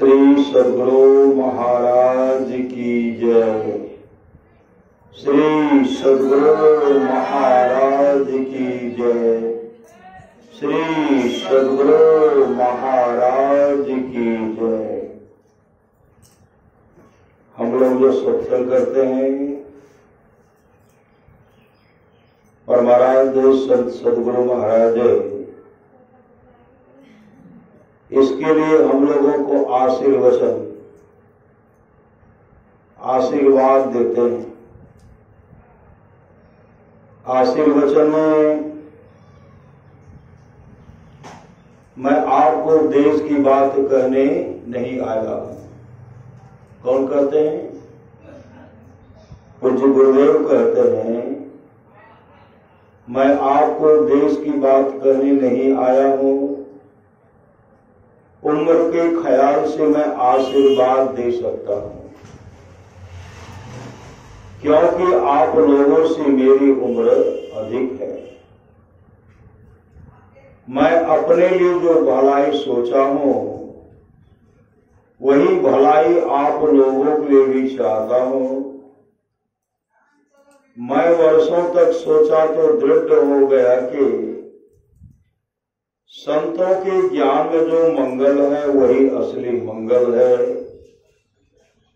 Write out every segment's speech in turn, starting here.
श्री सद्गुरु महाराज की जय। श्री सद्गुरु महाराज की जय। श्री सद्गुरु महाराज की जय। हम लोग जो सत्संग करते हैं परमाराध्य सद्गुरु महाराज, इसके लिए हम लोगों को आशीर्वाद देते हैं। आशीर्वचन में मैं आपको देश की बात कहने नहीं आया। कौन कहते हैं? पूज्य गुरुदेव कहते हैं, मैं आपको देश की बात कहने नहीं आया हूं, उम्र के ख्याल से मैं आशीर्वाद दे सकता हूं, क्योंकि आप लोगों से मेरी उम्र अधिक है। मैं अपने लिए जो भलाई सोचा हूं वही भलाई आप लोगों के लिए भी चाहता हूं। मैं वर्षों तक सोचा तो दृढ़ हो गया कि संतों के ज्ञान में जो मंगल है वही असली मंगल है।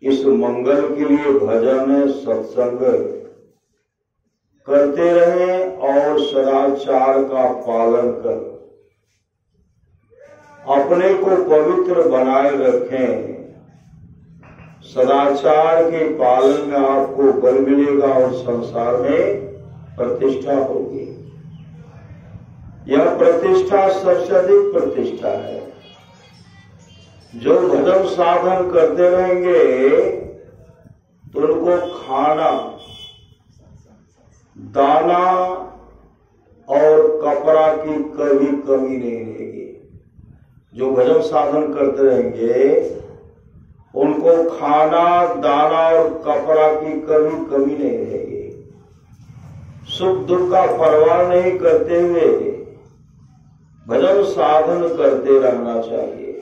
इस मंगल के लिए भजन सत्संग करते रहें और सदाचार का पालन कर अपने को पवित्र बनाए रखें। सदाचार के पालन में आपको बल मिलेगा और संसार में प्रतिष्ठा होगी। यह प्रतिष्ठा सबसे अधिक प्रतिष्ठा है। जो भजन साधन करते रहेंगे तो उनको खाना, दाना और कपड़ा की कभी कमी नहीं रहेगी। जो भजन साधन करते रहेंगे उनको खाना, दाना और कपड़ा की कभी कमी नहीं रहेगी। सुख दुख का परवाह नहीं करते हुए भजन साधन करते रहना चाहिए।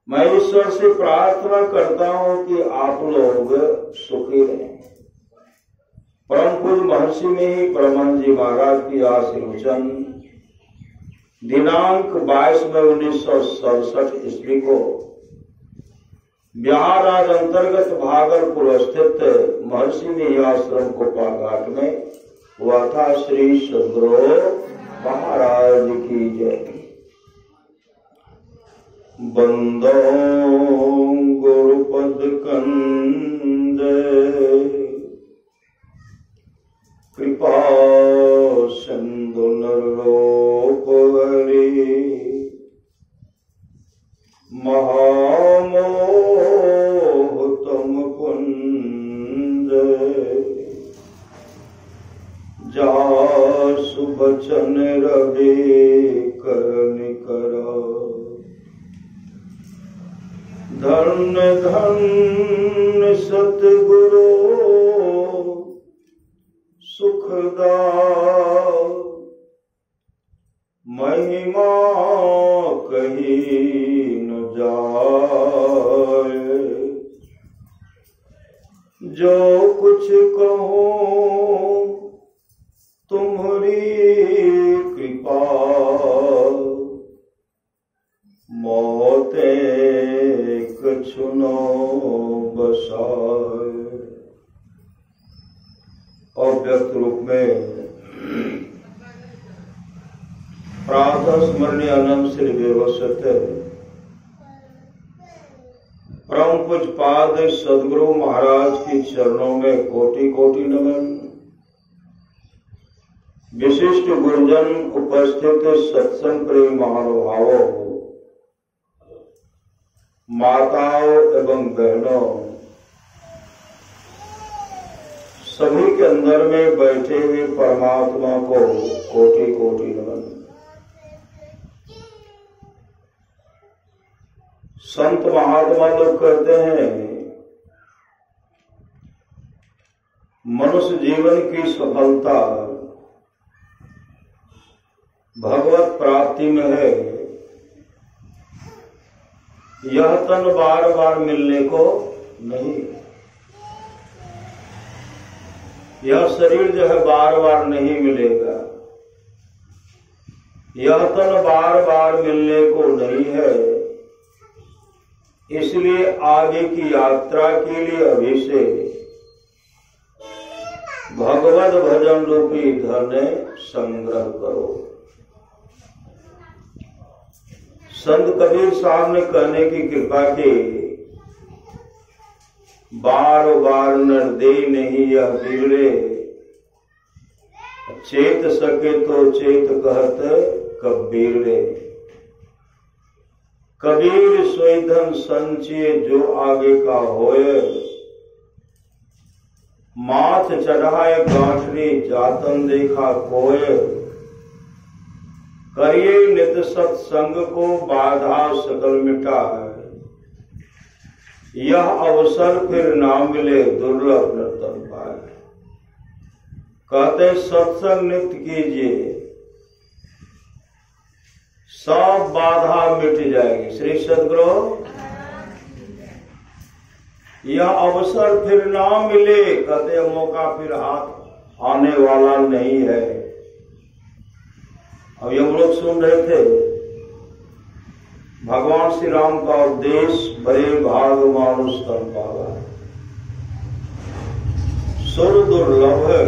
मैं ईश्वर से प्रार्थना करता हूं कि आप लोग सुखी रहें। परम पूज्य महर्षि में ही परमानंद जी महाराज की आशीर्वचन दिनांक 22 मई 1967 ईस्वी को बिहार राज्य अंतर्गत भागलपुर स्थित महर्षि में आश्रम कोपाघाट में हुआ था। श्री सद्गुरु महाराज की जय। बंदो गुरुपद कंदे कृपा सिंधु नरोप हरि महामोह तम कुंज जासु बचन रवि करनि करा। धन धन सतगुरु सुखदा महिमा कही न जाए। जो कुछ कहूँ तुम्हारी कृपा, मौते कछुनो बसाए। अव्यक्त रूप में प्रातः स्मरणीय अनंत श्री व्यवस्थित परम पूज्यपाद सद्गुरु महाराज के चरणों में कोटि कोटि नमन। विशिष्ट गुरुजन, उपस्थित सत्संग प्रेमी महानुभावों, माताओं एवं बहनों, सभी के अंदर में बैठे हुए परमात्मा को कोटि कोटि नमन। संत महात्मा लोग कहते हैं मनुष्य जीवन की सफलता भगवत प्राप्ति में है। यह तन बार बार मिलने को नहीं, यह शरीर जो है बार बार नहीं मिलेगा, यह तन बार बार मिलने को नहीं है। इसलिए आगे की यात्रा के लिए अभी से भगवत भजन रूपी धन संग्रह करो। संत कबीर साहब ने कहने की कृपा की, बार बार नर दे नहीं यह बिगड़े, चेत सके तो चेत कहत कबीर रे। कबीर सोई धन संचय जो आगे का होए, माथ चढ़ाए गांठरी जातन देखा कोय, करिए नित सत्संग को बाधा सकल मिटा है, यह अवसर फिर ना मिले दुर्लभ रतन पाए। कहते सत्संग नित्य कीजिए, सब बाधा मिट जाएगी। श्री सद्गुरु, यह अवसर फिर ना मिले, कहते मौका फिर हाथ आने वाला नहीं है। अब ये लोग सुन रहे थे, भगवान श्री राम का उपदेश बड़े भाग मानुष तन पावा, सुर दुर्लभ है।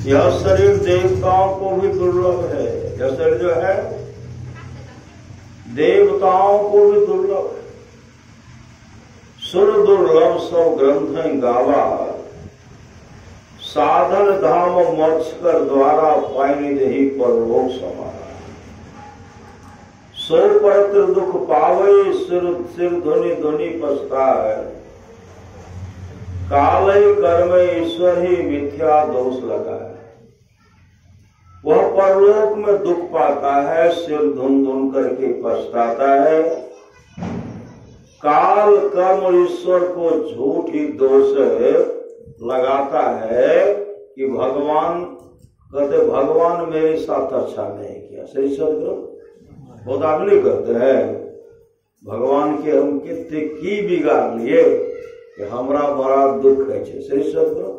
यह शरीर देवताओं को भी दुर्लभ है, यह शरीर जो है देवताओं को भी दुर्लभ है। सुर दुर्लभ सब ग्रंथ गावा, साधन धाम मोक्ष कर द्वारा पाइनी दही पर लोक समारा। सो परत्र दुख पावे, सिर धुनि धुनि पछताए, कालय कर्म ईश्वर ही मिथ्या दोष लगाए। वह परलोक में दुख पाता है, सिर धुन धुन करके पछताता है। काल कर्म और ईश्वर को झूठी दोष लगाता है कि भगवान, कहते भगवान मेरे साथ अच्छा नहीं किया। सही सदगुरु बहुत आदमी कहते हैं भगवान के हम कितने की बिगाड़ लिए कि हमरा बड़ा दुख है। सही सदगुरु,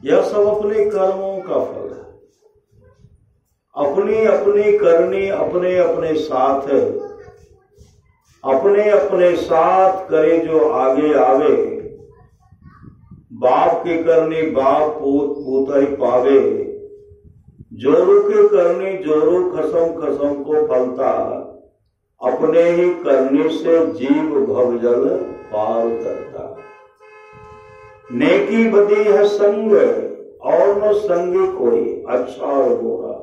यह सब अपने कर्मों का फल है, अपनी अपनी करनी अपने अपने साथ है। अपने अपने साथ करे जो आगे आवे, बाप की करनी बाप पूत पूत ही पावे। जोरू की करनी जोरू खसम खसम को फलता, अपने ही करने से जीव भवजल पार करता। नेकी बदी है संग और न संगी कोई, अच्छा और बुरा।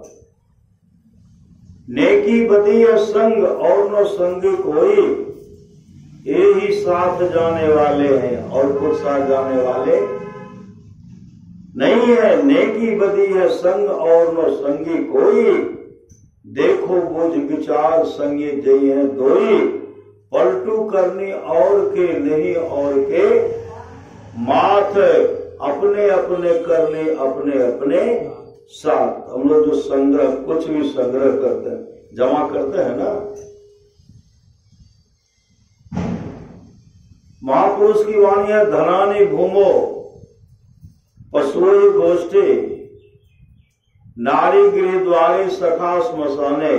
नेकी बदी है संग और न संगी कोई, ये ही साथ जाने वाले हैं और कुछ साथ जाने वाले नहीं है। नेकी बदी है संग और न संगी कोई, देखो बुझ विचार संगी जई है दोई। पलटू करनी और के नहीं और के माथ, अपने अपने करने अपने अपने साथ। हम लोग जो संग्रह, कुछ भी संग्रह करते हैं, जमा करते हैं ना, महापुरुष की वाणी है, धनानि भूमो पशुओं गोष्ठी, नारी गृह द्वारे सखा श्मशाने,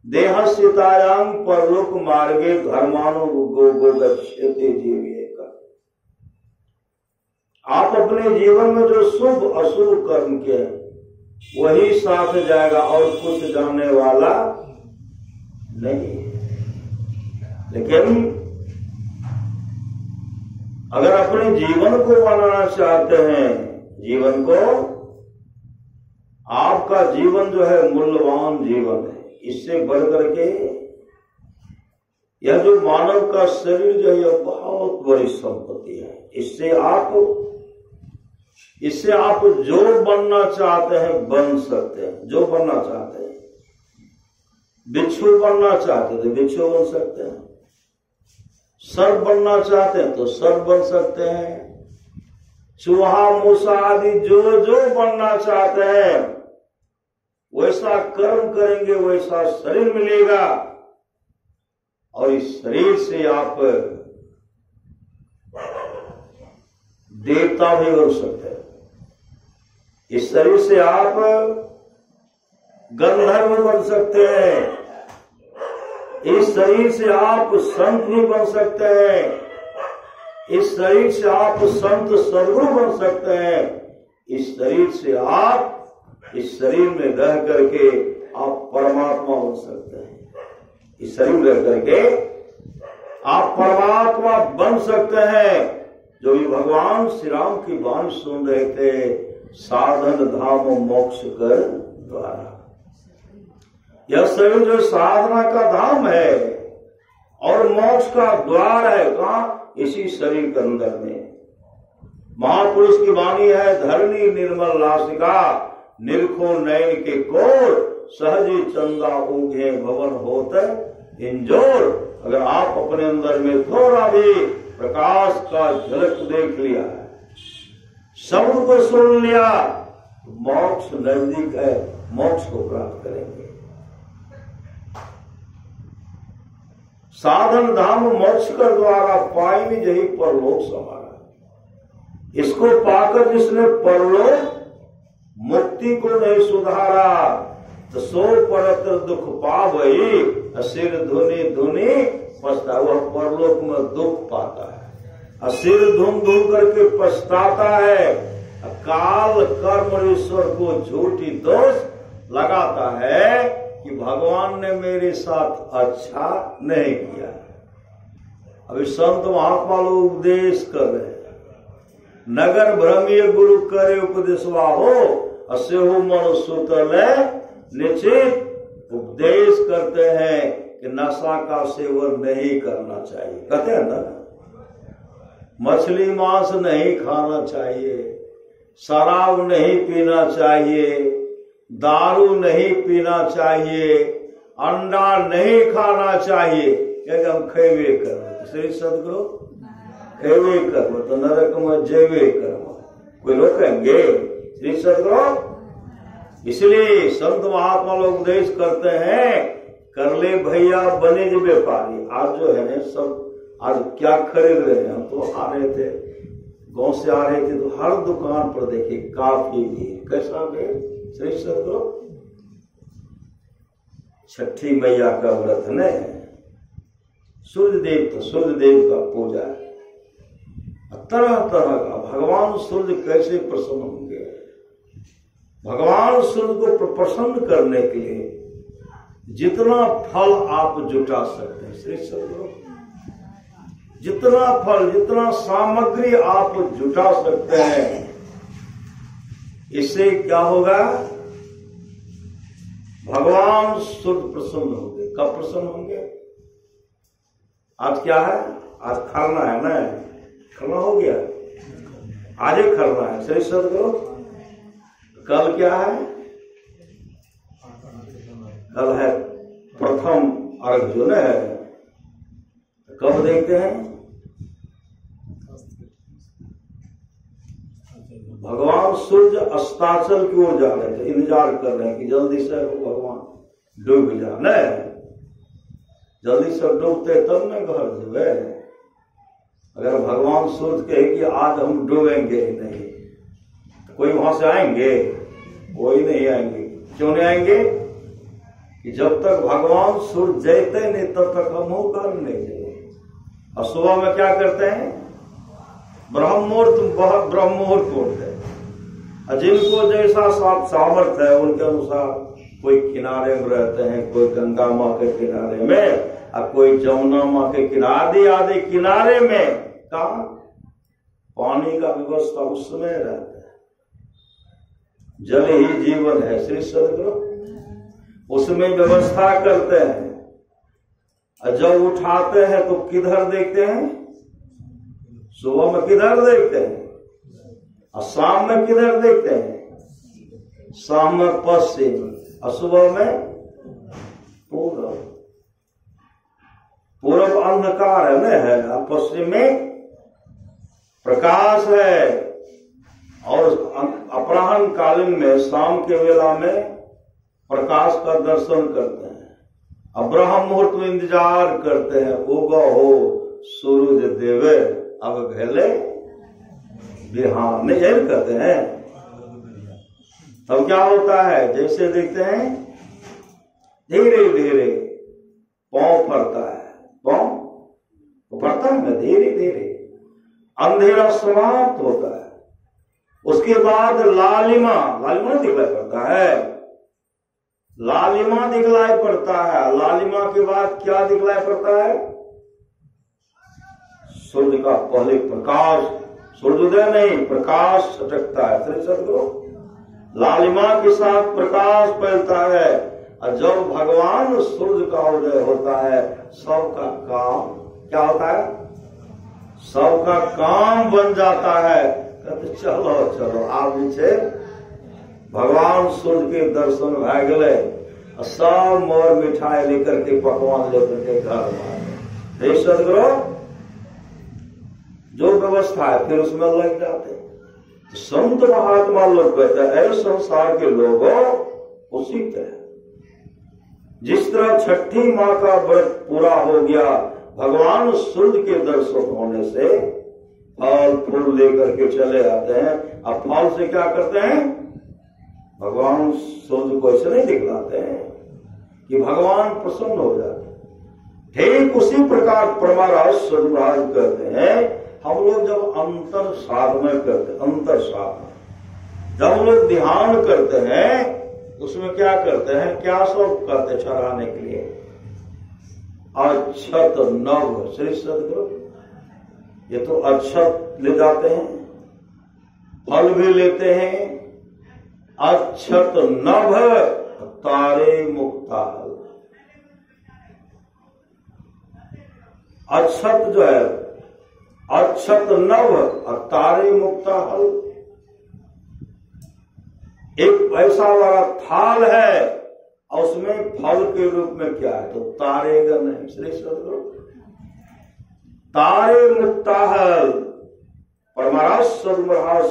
देहस्थितायां परलोक मार्गे धर्मानु गोगच्छते जीविका। आप अपने जीवन में जो शुभ अशुभ कर्म के वही साथ जाएगा और कुछ जाने वाला नहीं। लेकिन अगर अपने जीवन को बनाना चाहते हैं, जीवन को, आपका जीवन जो है मूल्यवान जीवन है। इससे बढ़कर के यह जो मानव का शरीर जो है यह बहुत बड़ी संपत्ति है। इससे आप जो बनना चाहते हैं बन सकते हैं, जो बनना चाहते हैं। बिच्छू बनना चाहते थे बिच्छू बन सकते हैं, सर्प बनना चाहते हैं तो सर्प बन सकते हैं, चूहा मूसा आदि जो जो बनना चाहते हैं वैसा कर्म करेंगे वैसा शरीर मिलेगा। और इस शरीर से आप देवता भी बन सकते हैं, इस शरीर से आप गंधर्व बन सकते हैं, इस शरीर से आप संत भी बन सकते हैं, इस शरीर से आप संत सद्गुरु बन सकते हैं, इस शरीर से आप इस शरीर में रह करके आप परमात्मा बन सकते हैं, इस शरीर में रह करके आप परमात्मा बन सकते हैं। जो भी भगवान श्री राम की वाणी सुन रहे थे, साधन धाम मोक्ष कर द्वारा, यह शरीर जो साधना का धाम है और मोक्ष का द्वार है, कहाँ? इसी शरीर के अंदर में। महापुरुष की वाणी है, धरणी निर्मल नासिका, निरखो नयन के कोर, सहजी चंदा उगे भवन होते इंजोर। अगर आप अपने अंदर में थोड़ा भी प्रकाश का झलक देख लिया, शब्द को सुन लिया, तो मोक्ष नजदीक है, मोक्ष को प्राप्त करेंगे। साधन धाम मोक्ष कर द्वारा पाई जही परलोक समारा। इसको पाकर जिसने परलोक मुक्ति को नहीं सुधारा, तो सो परत दुख पावई, सिर धुनी धुनी पछता। वह परलोक में दुख पाता है, सिर धुन धुन करके पछताता है, काल कर्म ईश्वर को झूठी दोष लगाता है कि भगवान ने मेरे साथ अच्छा नहीं किया। अभी संत महात्मा लोग उपदेश कर रहे हैं, नगर भ्रमीय गुरु करे उपदेशवा हो, असेहु मन सुतले निश्चित उपदेश करते हैं कि नशा का सेवन नहीं करना चाहिए। कहते हैं ना, मछली मांस नहीं खाना चाहिए, शराब नहीं पीना चाहिए, दारू नहीं पीना चाहिए, अंडा नहीं खाना चाहिए। क्या हम खेवे कर श्री सदगुरु खेवे कर तो नरक में जेवे कर, कोई लोग कहेंगे श्री सदगुरु। इसलिए संत महात्मा लोग उपदेश करते हैं, कर ले भैया बनिज व्यापारी। आज जो है सब आज क्या खरीद रहे हैं, हम तो आ रहे थे, गांव से आ रहे थे, तो हर दुकान पर देखिए काफी भीड़। कैसा भीड़ श्री सदगुरु। छठी मैया का व्रत है, सूर्यदेव तो सूर्यदेव का पूजा है, तरह तरह का। भगवान सूर्य कैसे प्रसन्न होंगे, भगवान सूर्य को प्रसन्न करने के लिए जितना फल आप जुटा सकते हैं श्री सदगुरु, जितना फल जितना सामग्री आप जुटा सकते हैं, इससे क्या होगा? भगवान सूर्य प्रसन्न होंगे। कब प्रसन्न होंगे? आज क्या है? आज खरना है ना, खरना हो गया, आज ही खरना है श्री सदगुरु। कल क्या है? कल है प्रथम अर्घ जो न है। कब देखते हैं? भगवान सूर्य अस्ताचल की ओर जा रहे थे, इंतजार कर रहे हैं कि जल्दी से भगवान डूब जा, न जल्दी से डूबते तब न घर डूबे। अगर भगवान सूर्य कहे कि आज हम डूबेंगे नहीं, तो कोई वहां से आएंगे? कोई नहीं आएंगे। क्यों नहीं आएंगे? कि जब तक भगवान सूर्य जयते नहीं तब तक हम घर नहीं जाए। और सुबह में क्या करते हैं? ब्रह्म मुहूर्त बोलते हैं। जिनको जैसा सामर्थ्य है उनके अनुसार कोई किनारे में रहते हैं, कोई गंगा माँ के किनारे में, और कोई जमुना माँ के किनारे आदि किनारे में। कहा पानी का व्यवस्था उस समय रहता है, जल ही जीवन है श्री सदगुरु, उसमें व्यवस्था करते हैं। और जब उठाते हैं तो किधर देखते हैं? सुबह में किधर देखते हैं? और शाम में किधर देखते हैं? शाम में पश्चिम, और सुबह में पूर्व। पूर्व अंधकार है न है, और पश्चिम में प्रकाश है। और अपराह्न कालीन में, शाम के वेला में प्रकाश का दर्शन करते हैं। अब ब्रह्म मुहूर्त में इंतजार करते हैं, उगो हो सूरज देवे अब भेले बिहान, नहीं यही कहते हैं। तब क्या होता है, जैसे देखते हैं धीरे धीरे पांव फरता है, पांव फरता है, धीरे धीरे अंधेरा समाप्त होता है। उसके बाद लालिमा दिखलाई पड़ता है, लालिमा दिखलाई पड़ता है। लालिमा के बाद क्या दिखलाई पड़ता है, सूर्य का पहले प्रकाश, सूर्योदय नहीं प्रकाश सटकता है। श्री सदगुरु लालिमा के साथ प्रकाश फैलता है, और जब भगवान सूर्य का उदय होता है, सबका काम क्या होता है, सबका काम बन जाता है। कहते चलो चलो आप नीचे भगवान सूर्य के दर्शन भा गए, सब मोर मिठाई लेकर के पकवान लेकर के घर में सदगुरु जो व्यवस्था है फिर उसमें लग जाते हैं। संत महात्मा लोग कहते हैं ऐसे संसार के लोगों उसी तरह जिस तरह छठी माँ का व्रत पूरा हो गया, भगवान सूर्य के दर्शन होने से फल फूल लेकर के चले आते हैं। अब फल से क्या करते हैं, भगवान सूर्य को ऐसे नहीं दिखलाते हैं कि भगवान प्रसन्न हो जाते। ठीक उसी प्रकार परमाराज सूर्य महाराज कहते हैं, हम लोग जब अंतर साधना करते, अंतर साधना जब हम लोग ध्यान करते हैं, उसमें क्या करते हैं, क्या सब करते चढ़ाने के लिए, अक्षत नव। श्री सदगुरु ये तो अक्षत ले जाते हैं, फल भी लेते हैं, अक्षत नभ तारे मुक्ता। अक्षत जो है, अक्षत नव और तारे मुक्ता हल, एक ऐसा वाला थाल है और उसमें फल के रूप में क्या है, तो तारे गण है। श्री सदगुरु तारे मुक्ता हल। परमाराज सदगुरु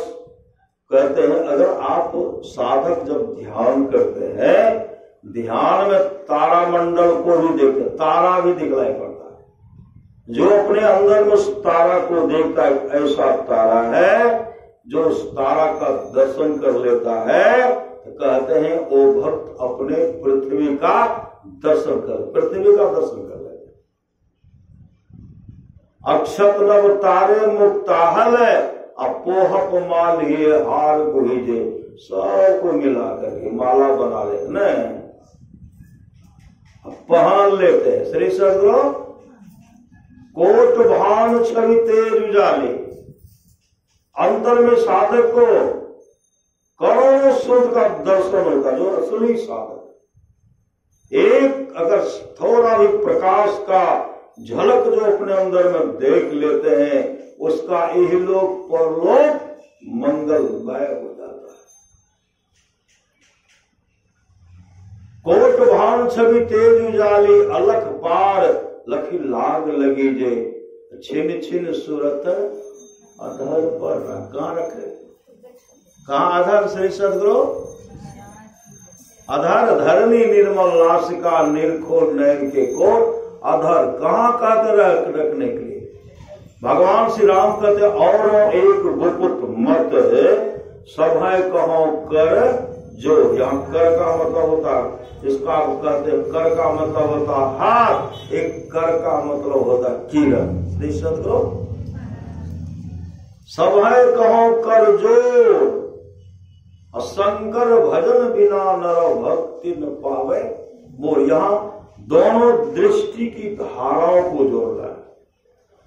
कहते हैं, अगर आप साधक जब ध्यान करते हैं, ध्यान में तारा मंडल को भी देखते, तारा भी दिखलाई पड़ता है। जो अपने अंदर में उस तारा को देखता है, ऐसा तारा है जो उस तारा का दर्शन कर लेता है, तो कहते हैं वो भक्त अपने पृथ्वी का दर्शन कर, पृथ्वी का दर्शन कर लेते। अक्षत नव तारे मुक्ताहल है, अपोहप माल ही हार को हीजे, सबको मिला करके माला बना लेते न, पहन लेते हैं। श्री सदगुरु कोट भान छवि तेज उजाले, अंतर में साधक को करोड़ों सूर्य का दर्शन होता है। जो असली साधक एक अगर थोड़ा भी प्रकाश का झलक जो अपने अंदर में देख लेते हैं, उसका इहलोक परलोक मंगलमय हो जाता है। कोट भान छवि तेज उजाली, अलख पार लखी लाग लगी जे, छिन छिन सूरत अधर पर। कहाँ रखे, कहाँ आधार श्री सदगुरु, आधार धरनी निर्मल नासिका निरखो नयन के कोट, आधार कहाँ कहते रखने के लिए। भगवान श्री राम कहते और एक गुप्त मत सभय कहो कर जो, यहाँ कर का मतलब होता है, इसका कहते कर का मतलब होता हाथ, एक कर का मतलब होता किरण। श्री सदगुरु सभय कहो कर जो, शंकर भजन बिना नर भक्ति न पावे। वो यहाँ दोनों दृष्टि की धाराओं को जोड़ रहा है।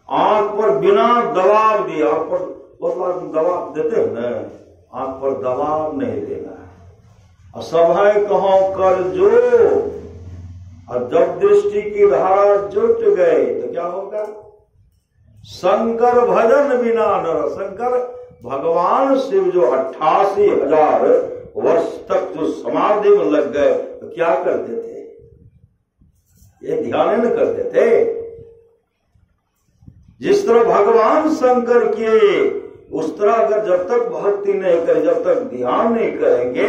आंख पर बिना दबाव दिया, आंख पर बहुत दबाव देते हैं ना, आंख पर दबाव नहीं देना है। सभय कहो कर जो, और जब दृष्टि की धारा जुट गए तो क्या होगा, शंकर भजन बिना नर। शंकर भगवान शिव जो 88,000 वर्ष तक जो समाधि में लग गए, तो क्या करते थे, ये ध्यान न करते थे। जिस तरह भगवान शंकर किए, उस तरह अगर जब तक भक्ति नहीं करें, जब तक ध्यान नहीं करेंगे,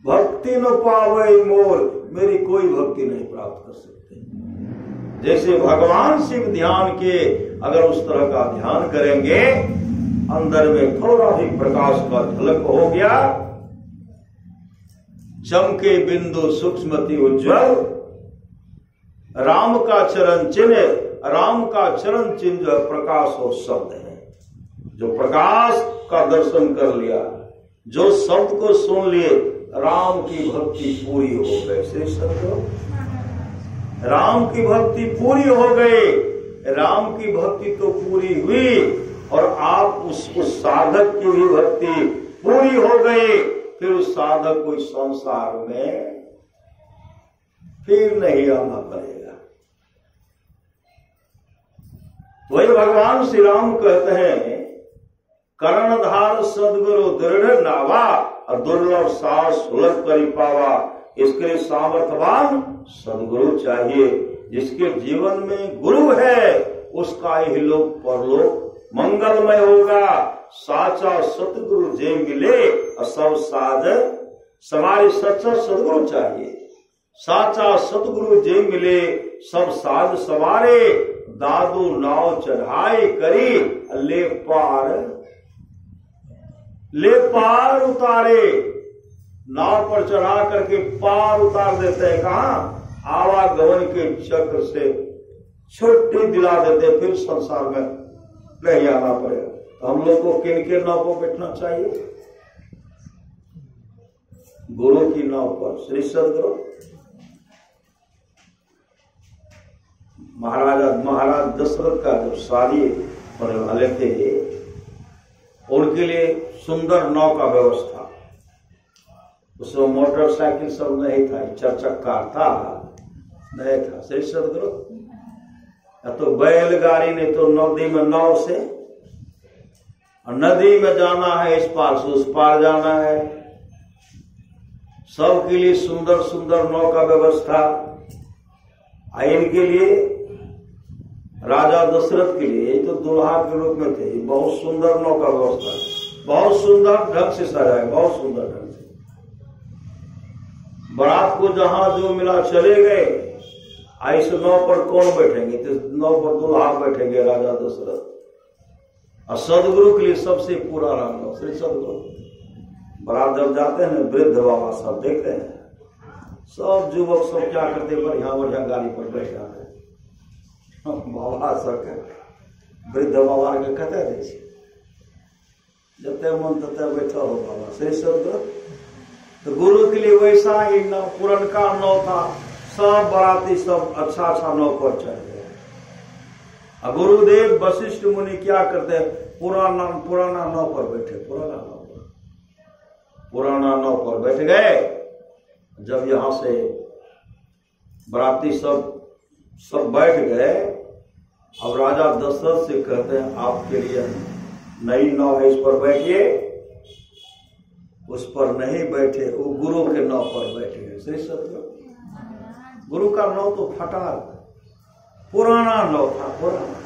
भक्ति न पावे मोर, मेरी कोई भक्ति नहीं प्राप्त कर सकते। जैसे भगवान शिव ध्यान के अगर उस तरह का ध्यान करेंगे, अंदर में थोड़ा भी प्रकाश का झलक हो गया, चमके बिंदु सूक्ष्मति उज्ज्वल, राम का चरण चिन्ह, राम का चरण चिन्ह जो प्रकाश और शब्द है। जो प्रकाश का दर्शन कर लिया, जो शब्द को सुन लिए, राम की भक्ति पूरी हो गई। श्री सत्य राम की भक्ति पूरी हो गई। राम की भक्ति तो पूरी हुई और आप उस साधक की भी भक्ति पूरी हो गई। फिर उस साधक को संसार में फिर नहीं आना पड़ेगा। वही भगवान श्री राम कहते हैं, कर्णधार सदगुरु दृढ़ नावा और दुर्लभ सास सुलभ करी पावा। इसके लिए सामर्थ्यवान सदगुरु चाहिए। जिसके जीवन में गुरु है उसका ही लोक परलोक मंगलमय होगा। साचा सतगुरु जे मिले और सब साध समारे। सच्चा सदगुरु चाहिए। साचा सतगुरु जे मिले सब साध सवारे। दादू नाव चढ़ाई करी ले पार उतारे। नाव पर चढ़ा करके पार उतार देते हैं। कहाँ? आवागमन के चक्र से छुट्टी दिला देते, फिर संसार में नहीं आना पड़ेगा। तो हम लोग को किन के नाव पर बैठना चाहिए? गुरु की नाव पर। श्री सदगुरु महाराज दशरथ का जो शादी होने वाले थे, उनके लिए सुंदर नाव का व्यवस्था। उसमें मोटरसाइकिल सब नहीं था, 4 चक्का था नहीं था। श्री सदगुरु तो बैलगाड़ी ने तो नदी में नाव से, और नदी में जाना है, इस पार से उस पार जाना है। सबके लिए सुंदर सुंदर नाव का व्यवस्था। इनके लिए राजा दशरथ के लिए तो दुल्हा के रूप में थे। बहुत सुंदर नाव का व्यवस्था, बहुत सुंदर ढंग से सजाए, बहुत सुंदर ढंग से। बारात को जहां जो मिला चले गए। इस नाव पर कौन बैठेंगे? तो नाव पर दुल्हा बैठेंगे राजा दशरथ। और सदगुरु के लिए सबसे पुराना नाव श्री सदगुरु। बारात जब जाते हैं, वृद्ध बाबा सब देखते हैं, सब युवक सब क्या करते, बढ़िया बढ़िया गाड़ी पर बैठ जाते हैं। बाबा सब वृद्ध बाबा के कहते थे, जब मन तब बैठा हो बाबा। श्री सदगुरु तो गुरु के लिए वैसा ही नाव, पुरनका नाव था। सब बाराती सब अच्छा अच्छा नाव पर चढ़ गए। गुरुदेव वशिष्ठ मुनि क्या करते हैं? पुराना नाव पर बैठे, पुराना नाव पर बैठ गए। जब यहां से बाराती सब बैठ गए, अब राजा दशरथ से कहते हैं, आपके लिए नई नाव है, इस पर बैठिए। उस पर नहीं बैठे, वो गुरु के नाव पर बैठ गए। श्री सत्य गुरु का नाव तो फटा, पुराना नाव था, पुराना।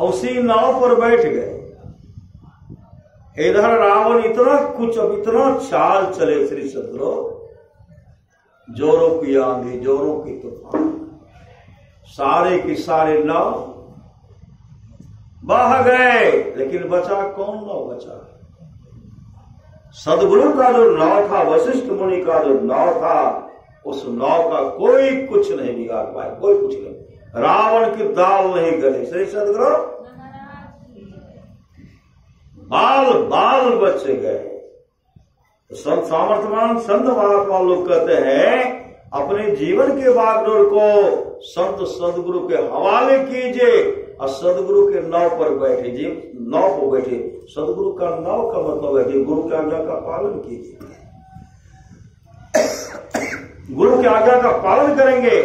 उसी नाव पर बैठ गए। इधर रावण इतना चाल चले श्री सदगुरु, जोरों की आंधी, जोरों की तूफान, सारे की सारे नाव बह गए। लेकिन बचा कौन? नाव बचा सदगुरु का जो नाव था, वशिष्ठ मुनि का जो नाव था, उस नाव का कोई कुछ नहीं बिगाड़ पाया, कोई कुछ नहीं। रावण की दाल नहीं गले। श्री सदगुरु बाल बच गए। संत सामर्थ्यवान संत महात्मा लोग कहते हैं, अपने जीवन के बागडोर को संत सदगुरु के हवाले कीजिए और सदगुरु के नाव पर बैठे। जी नाव पर बैठे। सदगुरु का नाव का मतलब है कि गुरु की आज्ञा का पालन कीजिए। गुरु की आज्ञा का पालन करेंगे,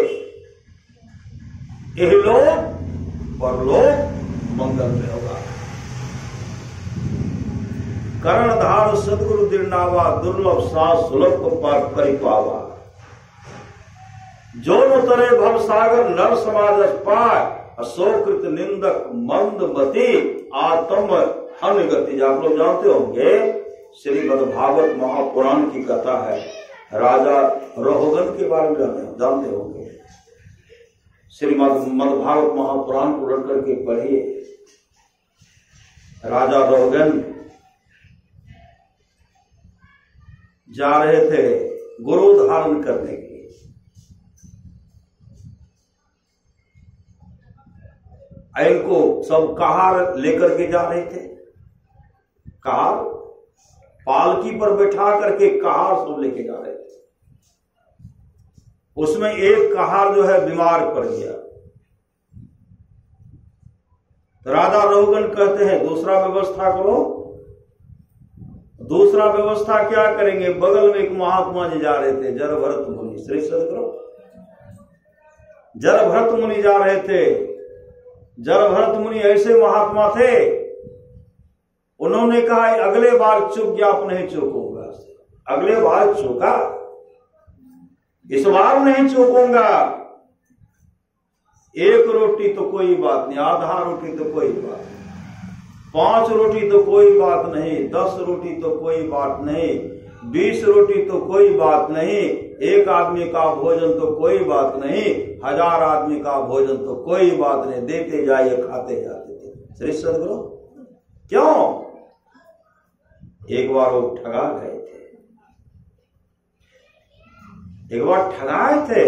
यही लोग परलोक मंगल में होगा। कर्णधार सदगुरु दृढ़नावा, दुर्लभ सास सुलभ को पार करी पावा। जो न तरे भव सागर नर समाज पाय, अशोकृत निंदक मंद मति आत्म अनगति। आप लोग जानते होंगे श्रीमद्भागवत महापुराण की कथा है। राजा रहोगन के बारे में जानते होंगे। श्रीमद्भागवत महापुराण को रट करके पढ़िए। राजा रहोगन जा रहे थे गुरु धारण करने के लिए। इनको सब कहार लेकर के जा रहे थे। कहार पालकी पर बैठा करके कहार सब लेके जा रहे थे। उसमें एक कहार जो है बीमार पड़ गया। तो राजा रहुगन कहते हैं दूसरा व्यवस्था करो। दूसरा व्यवस्था क्या करेंगे? बगल में एक महात्मा जी जा रहे थे, जरभरत मुनि। श्री सदगुरु जरभरत मुनि जा रहे थे। जरभरत मुनि ऐसे महात्मा थे, उन्होंने कहा अगले बार चूक गया, अब नहीं चूकूंगा। अगले बार चूका, इस बार नहीं चूकूंगा। एक रोटी तो कोई बात नहीं, आधा रोटी तो कोई बात नहीं, 5 रोटी तो कोई बात नहीं, 10 रोटी तो कोई बात नहीं, 20 रोटी तो कोई बात नहीं, 1 आदमी का भोजन तो कोई बात नहीं, 1000 आदमी का भोजन तो कोई बात नहीं, देते जाइए खाते जाते थे। श्री सदगुरु क्यों? एक बार वो ठगा गए थे। एक बार ठगाए थे।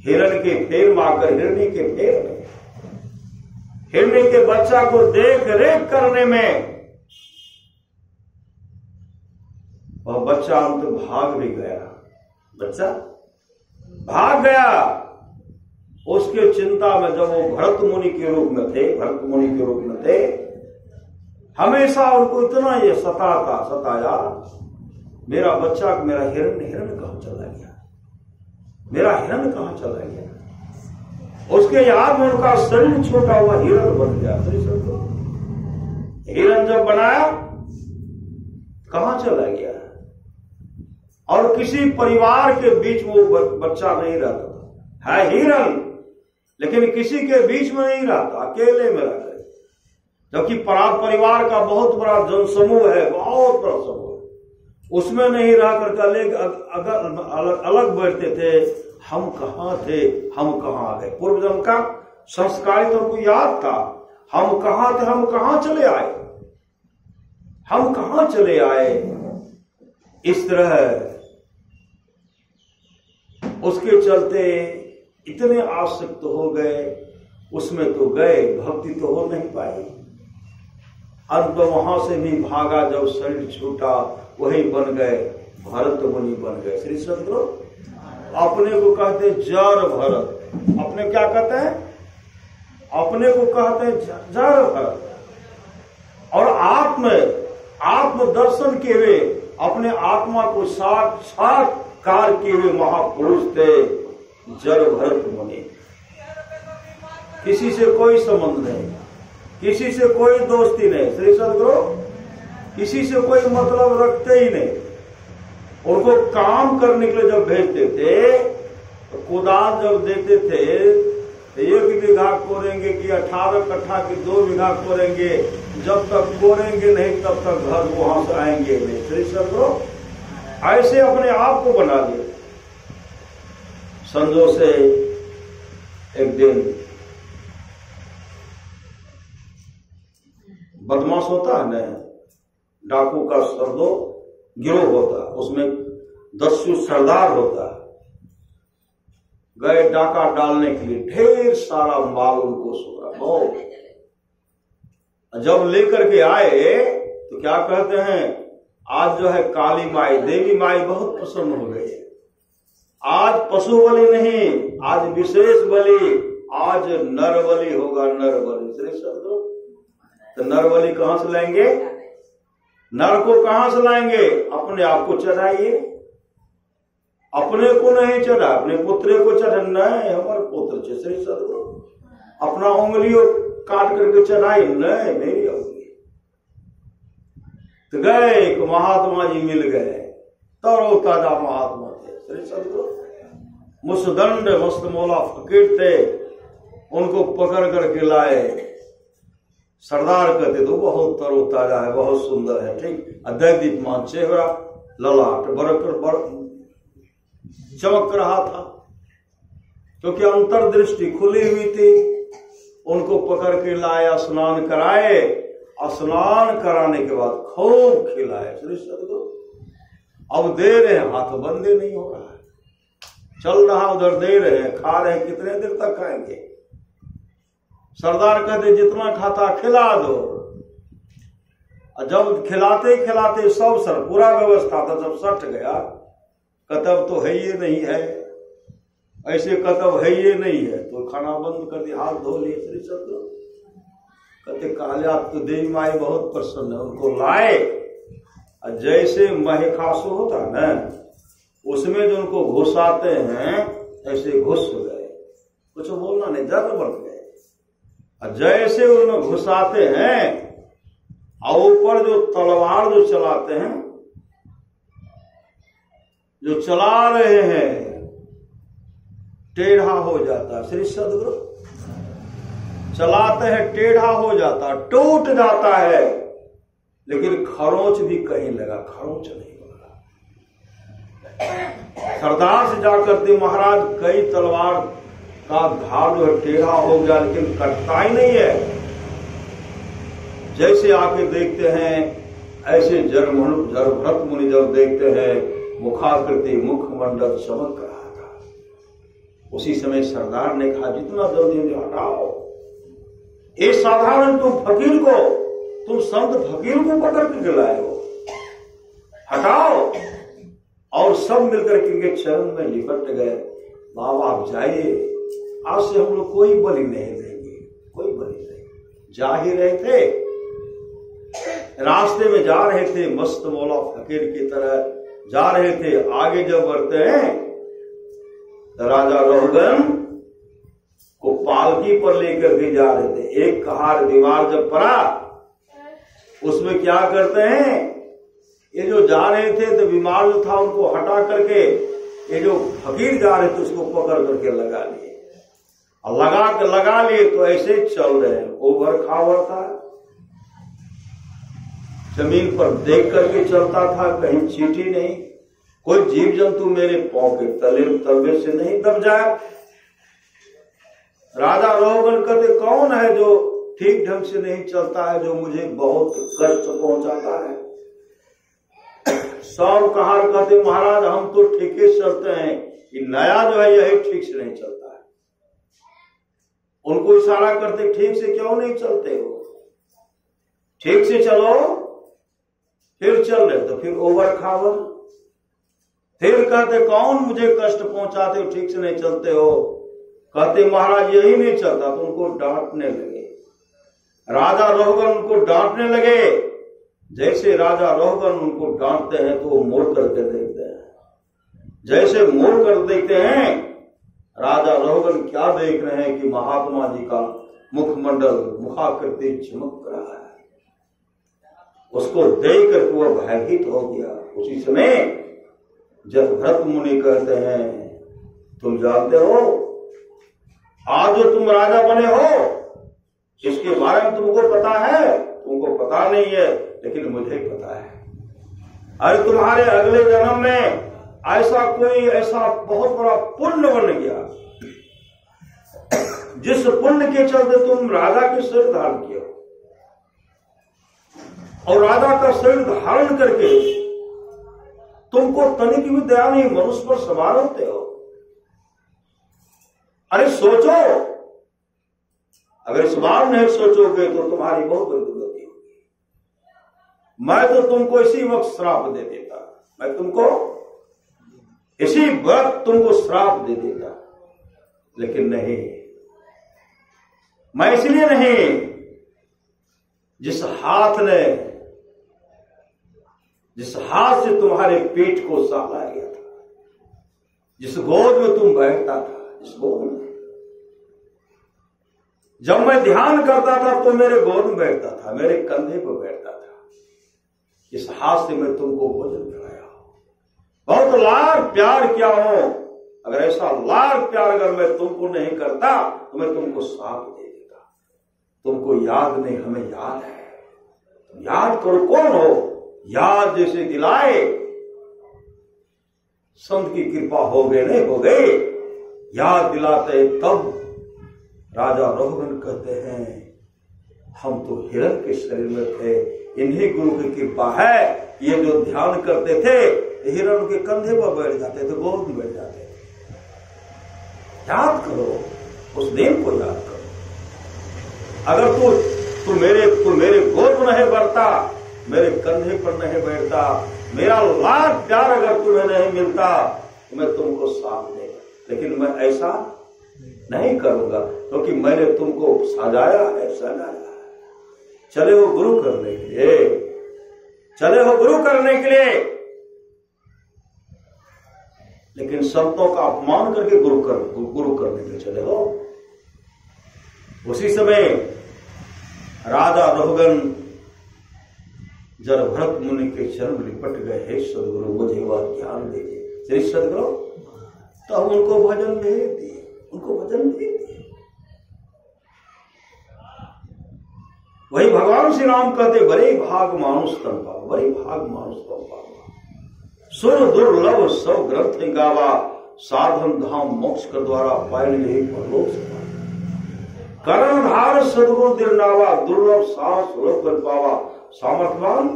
हिरण के फेर मारकर हिरणी के फेर में, हिरणी के बच्चा को देख रेख करने में वह बच्चा अंत भाग भी गया। बच्चा भाग गया। उसके चिंता में जब वो भरत मुनि के रूप में थे, हमेशा उनको इतना ये सताया, मेरा बच्चा, मेरा हिरण कहां चला गया, मेरा हिरण कहां चला गया। उसके याद में उनका शरीर छोटा हुआ हिरण बन गया। हिरण जब बनाया, कहां चला गया? और किसी परिवार के बीच में वो बच्चा नहीं रहता था। है हिरण, लेकिन किसी के बीच में नहीं रहता, अकेले में रहता। जबकि परिवार का बहुत बड़ा जनसमूह है, बहुत बड़ा समूह है, उसमें नहीं रह करके अलग बैठते थे। हम कहां थे, हम कहां आ गए? पूर्व जन्म का संस्कार तो उनको याद था। हम कहां थे, हम कहां चले आए, हम कहां चले आए। इस तरह उसके चलते इतने आसक्त हो गए, उसमें तो गए, भक्ति तो हो नहीं पाई। अंत वहां से भी भागा। जब शरीर छूटा, वही बन गए, भरत मुनि बन गए। श्री सदगुरु अपने को कहते जर भरत। अपने क्या कहते हैं? अपने को कहते हैं जर भरत। और आत्म दर्शन के हुए, अपने आत्मा को साक्षात्कार किए हुए महापुरुष थे जर भरत मुनि। किसी से कोई संबंध नहीं, किसी से कोई दोस्ती नहीं। श्री सदगुरु किसी से कोई मतलब रखते ही नहीं। उनको काम करने के लिए जब भेजते थे, तो कुदाल जब देते थे, तो 1 बीघा कोरेंगे कि 18 कट्ठा की 2 बीघा कोरेंगे। जब तक कोरेंगे नहीं, तब तक घर वहां से आएंगे नहीं। श्री सदगुरु ऐसे अपने आप को बना दिए। संजो से एक दिन बदमाश होता है न, डाकू का सरदो गिरोह होता है, उसमें 10 सरदार होता है। गए डाका डालने के लिए, ढेर सारा माल उनको सुना बहुत। जब लेकर के आए तो क्या कहते हैं, आज जो है काली माई, देवी माई बहुत प्रसन्न हो गई। आज पशु बलि नहीं, आज विशेष बलि, आज नर बलि होगा, नर बलि। श्री सदगुरु तो नर बलि कहां से लाएंगे? नर को कहां से लाएंगे? अपने आप को चढ़ाइए। अपने को नहीं चढ़ा, अपने पुत्र को चढ़ा। नहीं, हमारे पुत्र से श्री सदगुरु अपना उंगलियों काट करके चढ़ाई। नहीं, मेरी उंगली। तो गए, एक महात्मा जी मिल गए, तरो ताजा महात्मा थे। श्री सदगुरु मुसदंड मस्त मौला फकीर थे। उनको पकड़ करके लाए। सरदार कहते तो बहुत तरोताजा है, बहुत सुंदर है, ठीक, दैदीप्यमान चेहरा, ललाट बरकर चमक रहा था, क्योंकि अंतर्दृष्टि खुली हुई थी। उनको पकड़ के लाया, स्नान कराए, स्नान कराने के बाद खूब खिलाए श्री सदगुरु। अब दे रहे हैं, हाथ बंदे नहीं हो रहा है, चल रहा उधर दे रहे हैं, खा रहे हैं, कितने देर तक खाएंगे। सरदार कहते जितना खाता खिला दो। जब खिलाते खिलाते सब सर पूरा व्यवस्था था, जब सट गया, कतब तो है ये नहीं है, ऐसे कतब है ये नहीं है, तो खाना बंद कर दिया, हाथ धो लिए श्री सदगुरु। कहते काले आप तो देवी माई बहुत प्रसन्न है, उनको लाए, जैसे महिखासु होता है ना, उसमें जो उनको घुसाते हैं ऐसे घुस गए, कुछ बोलना नहीं, जर बढ़ गए। जैसे उनमें घुसाते हैं और ऊपर जो तलवार जो चलाते हैं, जो चला रहे हैं, टेढ़ा हो जाता श्री सदगुरु। चलाते हैं टेढ़ा हो जाता, टूट जाता है, लेकिन खरोंच भी कहीं लगा, खरोंच नहीं लगा। सरदार से जाकर के महाराज कई तलवार का धार जो है टेढ़ा हो गया, लेकिन कटता ही नहीं है। जैसे आके देखते हैं, ऐसे जरभरत मुनि जब देखते हैं, मुखाकृति मुखमंडल चमक रहा था। उसी समय सरदार ने कहा जितना जल्दी हटाओ, एक साधारण तुम फकीर को, तुम संत फकीर को पकड़ के लाए हो, हटाओ। और सब मिलकर के इनके चरण में लिपट गए। बाबा आप जाइए, आज से हम लोग कोई बलि नहीं देंगे, कोई बलि नहीं। जा ही रहे थे, रास्ते में जा रहे थे, मस्त मौला फकीर की तरह जा रहे थे। आगे जब बढ़ते हैं, राजा रोहगन को पालकी पर लेकर के जा रहे थे। एक कहार दीवार जब पड़ा, उसमें क्या करते हैं, ये जो जा रहे थे तो बीमार जो था उनको हटा करके, ये जो फकीर जा रहे थे उसको पकड़ करके लगा लिए, और लगा लिए तो ऐसे चल रहे हैं। ओवर खावर था, जमीन पर देख करके चलता था, कहीं चींटी नहीं, कोई जीव जंतु मेरे पांव के तलवे से नहीं दब जाए। राजा रोहगन कहते कौन है जो ठीक ढंग से नहीं चलता है, जो मुझे बहुत कष्ट पहुंचाता है। सब कहार कहते महाराज हम तो ठीक ही चलते हैं, ये नया जो है यही ठीक से नहीं चलता है। उनको इशारा करते ठीक से क्यों नहीं चलते हो, ठीक से चलो। फिर चल रहे तो फिर ओवर खावर, फिर कहते कौन मुझे कष्ट पहुंचाते हो, ठीक से नहीं चलते हो। कहते महाराज यही नहीं चलता, तो उनको डांटने लगे। राजा रोहगन उनको डांटने लगे। जैसे राजा रोहगन उनको डांटते हैं तो वो मोड़ करके देखते हैं। जैसे मोड़ कर देखते हैं, राजा रोहगन क्या देख रहे हैं कि महात्मा जी का मुखमंडल मुखाकृति चमक रहा है। उसको देख कर वह भयभीत हो गया। उसी समय जब भरत मुनि कहते हैं तुम जानते हो आज जो तुम राजा बने हो इसके बारे में तुमको पता है? तुमको पता नहीं है, लेकिन मुझे पता है। अरे तुम्हारे अगले जन्म में ऐसा बहुत बड़ा पुण्य बन गया, जिस पुण्य के चलते तुम राजा के सिर धारण किए हो, और राजा का सिर धारण करके तुमको तनिक भी दया नहीं, मनुष्य पर सवार होते हो। अरे सोचो, अगर इस बार नहीं सोचोगे तो तुम्हारी बहुत बड़ी दुर्गति होगी। मैं तो तुमको इसी वक्त श्राप दे देता, मैं तुमको इसी वक्त तुमको श्राप दे देता, लेकिन नहीं, मैं इसलिए नहीं, जिस हाथ से तुम्हारे पेट को सहलाया गया था, जिस गोद में तुम बैठता था, जिस गोद में जब मैं ध्यान करता था तो मेरे गोद में बैठता था, मेरे कंधे पर बैठता था, इस हाथ से मैं तुमको भोजन कराया, बहुत लाड़ प्यार किया हो। अगर ऐसा लाड़ प्यार अगर मैं तुमको नहीं करता तो मैं तुमको श्राप दे देता, तुमको याद नहीं, हमें याद है। याद करो, कौन हो? याद जैसे दिलाए, संत की कृपा हो गए नहीं हो गए, याद दिलाते तब राजा रघुगण कहते हैं हम तो हिरण के शरीर में थे, इन्हीं गुरु की कृपा है। ये जो ध्यान करते थे हिरण के कंधे पर बैठ जाते थे, गोद में बैठ जाते थे। याद करो, उस दिन को याद करो। अगर तू मेरे गोद में नहीं बढ़ता, मेरे कंधे पर नहीं बैठता, मेरा लाख प्यार अगर तुम्हें नहीं मिलता तो मैं तुमको साथ देगा, लेकिन मैं ऐसा नहीं करूंगा क्योंकि मैंने तुमको सजाया है, सजाया। चले हो गुरु करने के लिए, चले हो गुरु करने के लिए, लेकिन संतों का अपमान करके गुरु करने के लिए चले हो। उसी समय राजा रघुगण जब भरत मुनि के चरण लिपट गए, हे सदगुरु मुझे वह ज्ञान दीजिए। श्री सदगुरु तो हम उनको भजन भेज दिए, उनको भजन भेज दिए। वही भगवान श्री राम कहते बड़े भाग मानुष तन पाओ, बड़े भाग मानुष तन पाओ। सुर दुर्लभ सब ग्रंथ गावा, साधन धाम मोक्ष का द्वारा पायल यही परलोक से कर्णधार सदगुरु दिलनावा, दुर्लभ साहस सुलभ कर पावा। सामर्थवान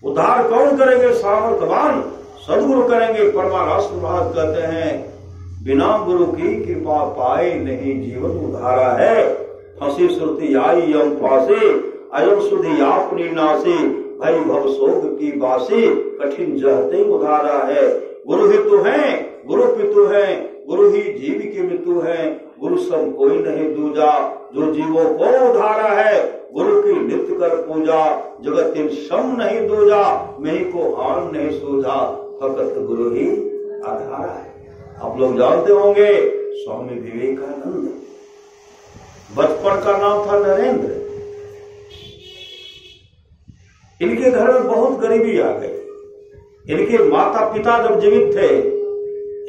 उद्धार कौन करेंगे? सामर्थवान सदगुरु करेंगे। परमाराष्ट्र महाराज कहते हैं बिना गुरु की कृपा पाए नहीं जीवन उधारा है। फंसी श्रुति आई यम फांसे, अयम सुधि आपनी नासी, भई भव शोक की बासी, कठिन जहते उधारा है। गुरु ही तो है, गुरु पितु है, गुरु ही जीव की मृत्यु है। गुरु सब कोई नहीं दूजा, जो जीवों को उधारा है। गुरु की नित्य कर पूजा, जगत इन सम नहीं दूजा, मैं को आन नहीं सूझा, फकत गुरु ही आधारा है। आप लोग जानते होंगे स्वामी विवेकानंद, बचपन का नाम था नरेंद्र। इनके घर में बहुत गरीबी आ गई। इनके माता पिता जब जीवित थे,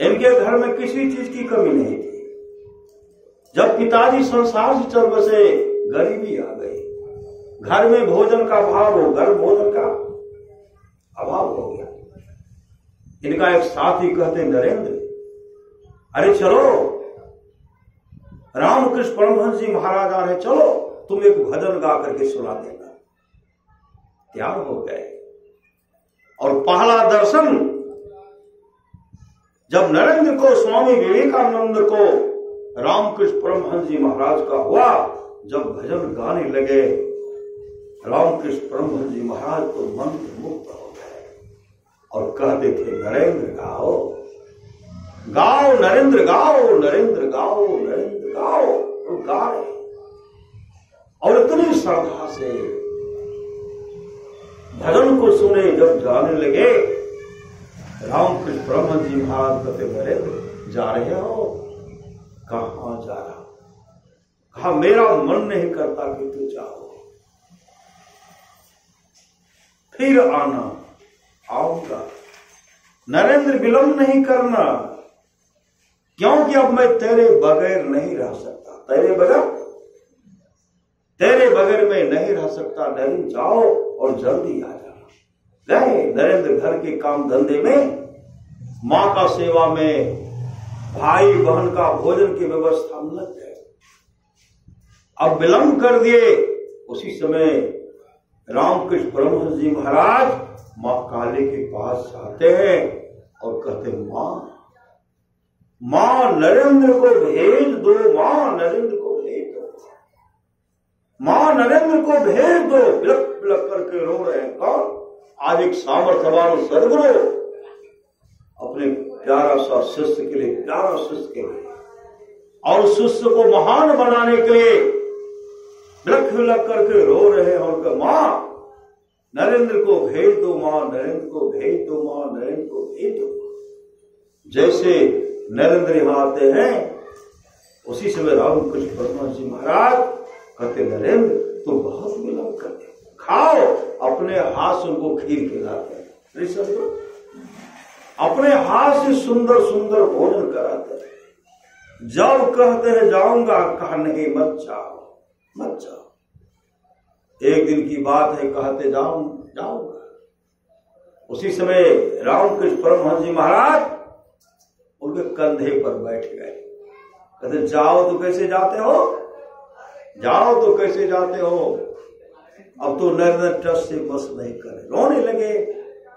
इनके घर में किसी चीज की कमी नहीं थी। जब पिताजी संसार से चल बसे, गरीबी आ गई, घर में भोजन का अभाव हो, घर भोजन का अभाव हो गया। इनका एक साथी कहते नरेंद्र, अरे चलो रामकृष्ण परमहंस जी महाराज आ रहे, चलो तुम एक भजन गा करके सुना देना। तैयार हो गए और पहला दर्शन जब नरेंद्र को, स्वामी विवेकानंद को रामकृष्ण परमहंस जी महाराज का हुआ, जब भजन गाने लगे, रामकृष्ण परमहंस जी महाराज तो मन मुक्त हो गए और कहते थे नरेंद्र गाओ, गाओ नरेंद्र गाओ, नरेंद्र गाओ, नरेंद्र गाओ। वो गा रहे और इतनी श्रद्धा से भजन को सुने जब जाने लगे, रामकृष्ण परमहंस जी महाराज कहते नरेंद्र जा रहे हो? कहां जा रहा? कहा मेरा मन नहीं करता कि तू जाओ, फिर आना। आऊंगा नरेंद्र, विलंब नहीं करना, क्योंकि अब मैं तेरे बगैर नहीं रह सकता, तेरे बगैर मैं नहीं रह सकता। नरेंद्र जाओ और जल्दी आ जाना। गए नरेंद्र घर के काम धंधे में, मां का सेवा में, भाई बहन का भोजन की व्यवस्था में लग गए। अब विलंब कर दिए। उसी समय रामकृष्ण परमहंस जी महाराज मां काली के पास आते हैं और कहते मां नरेंद्र को भेज दो, मां नरेंद्र को भेज दो, मां नरेंद्र को भेज दो। बिलक बिलक करके रो रहे हैं। कौन? आज एक सामर्थ्यवान सदगुरु अपने प्यारा सा शिष्य के लिए, प्यारा शिष्य के लिए और शिष्य को महान बनाने के लिए बिलक बिलक करके रो रहे हैं और मां नरेंद्र को भेज दो, मां नरेंद्र को भेज दो, मां नरेंद्र को भेज दो। जैसे नरेंद्र यहां आते हैं, उसी समय रामकृष्ण परमहंस जी महाराज कहते नरेंद्र तुम बहुत विलंब करते, खाओ। अपने हाथ से उनको खीर खिलाते हैं, अपने हाथ से सुंदर सुंदर भोजन कराते हैं। जब कहते हैं जाऊंगा, कहा नहीं मत जाओ, मत जाओ। एक दिन की बात है, कहते जाऊंगा। उसी समय रामकृष्ण परमहंस जी महाराज उनके कंधे पर बैठ गए। कहते जाओ तो कैसे जाते हो, जाओ तो कैसे जाते हो। अब तो नरेंद्र ट्रस्ट से बस नहीं करे, रोने लगे।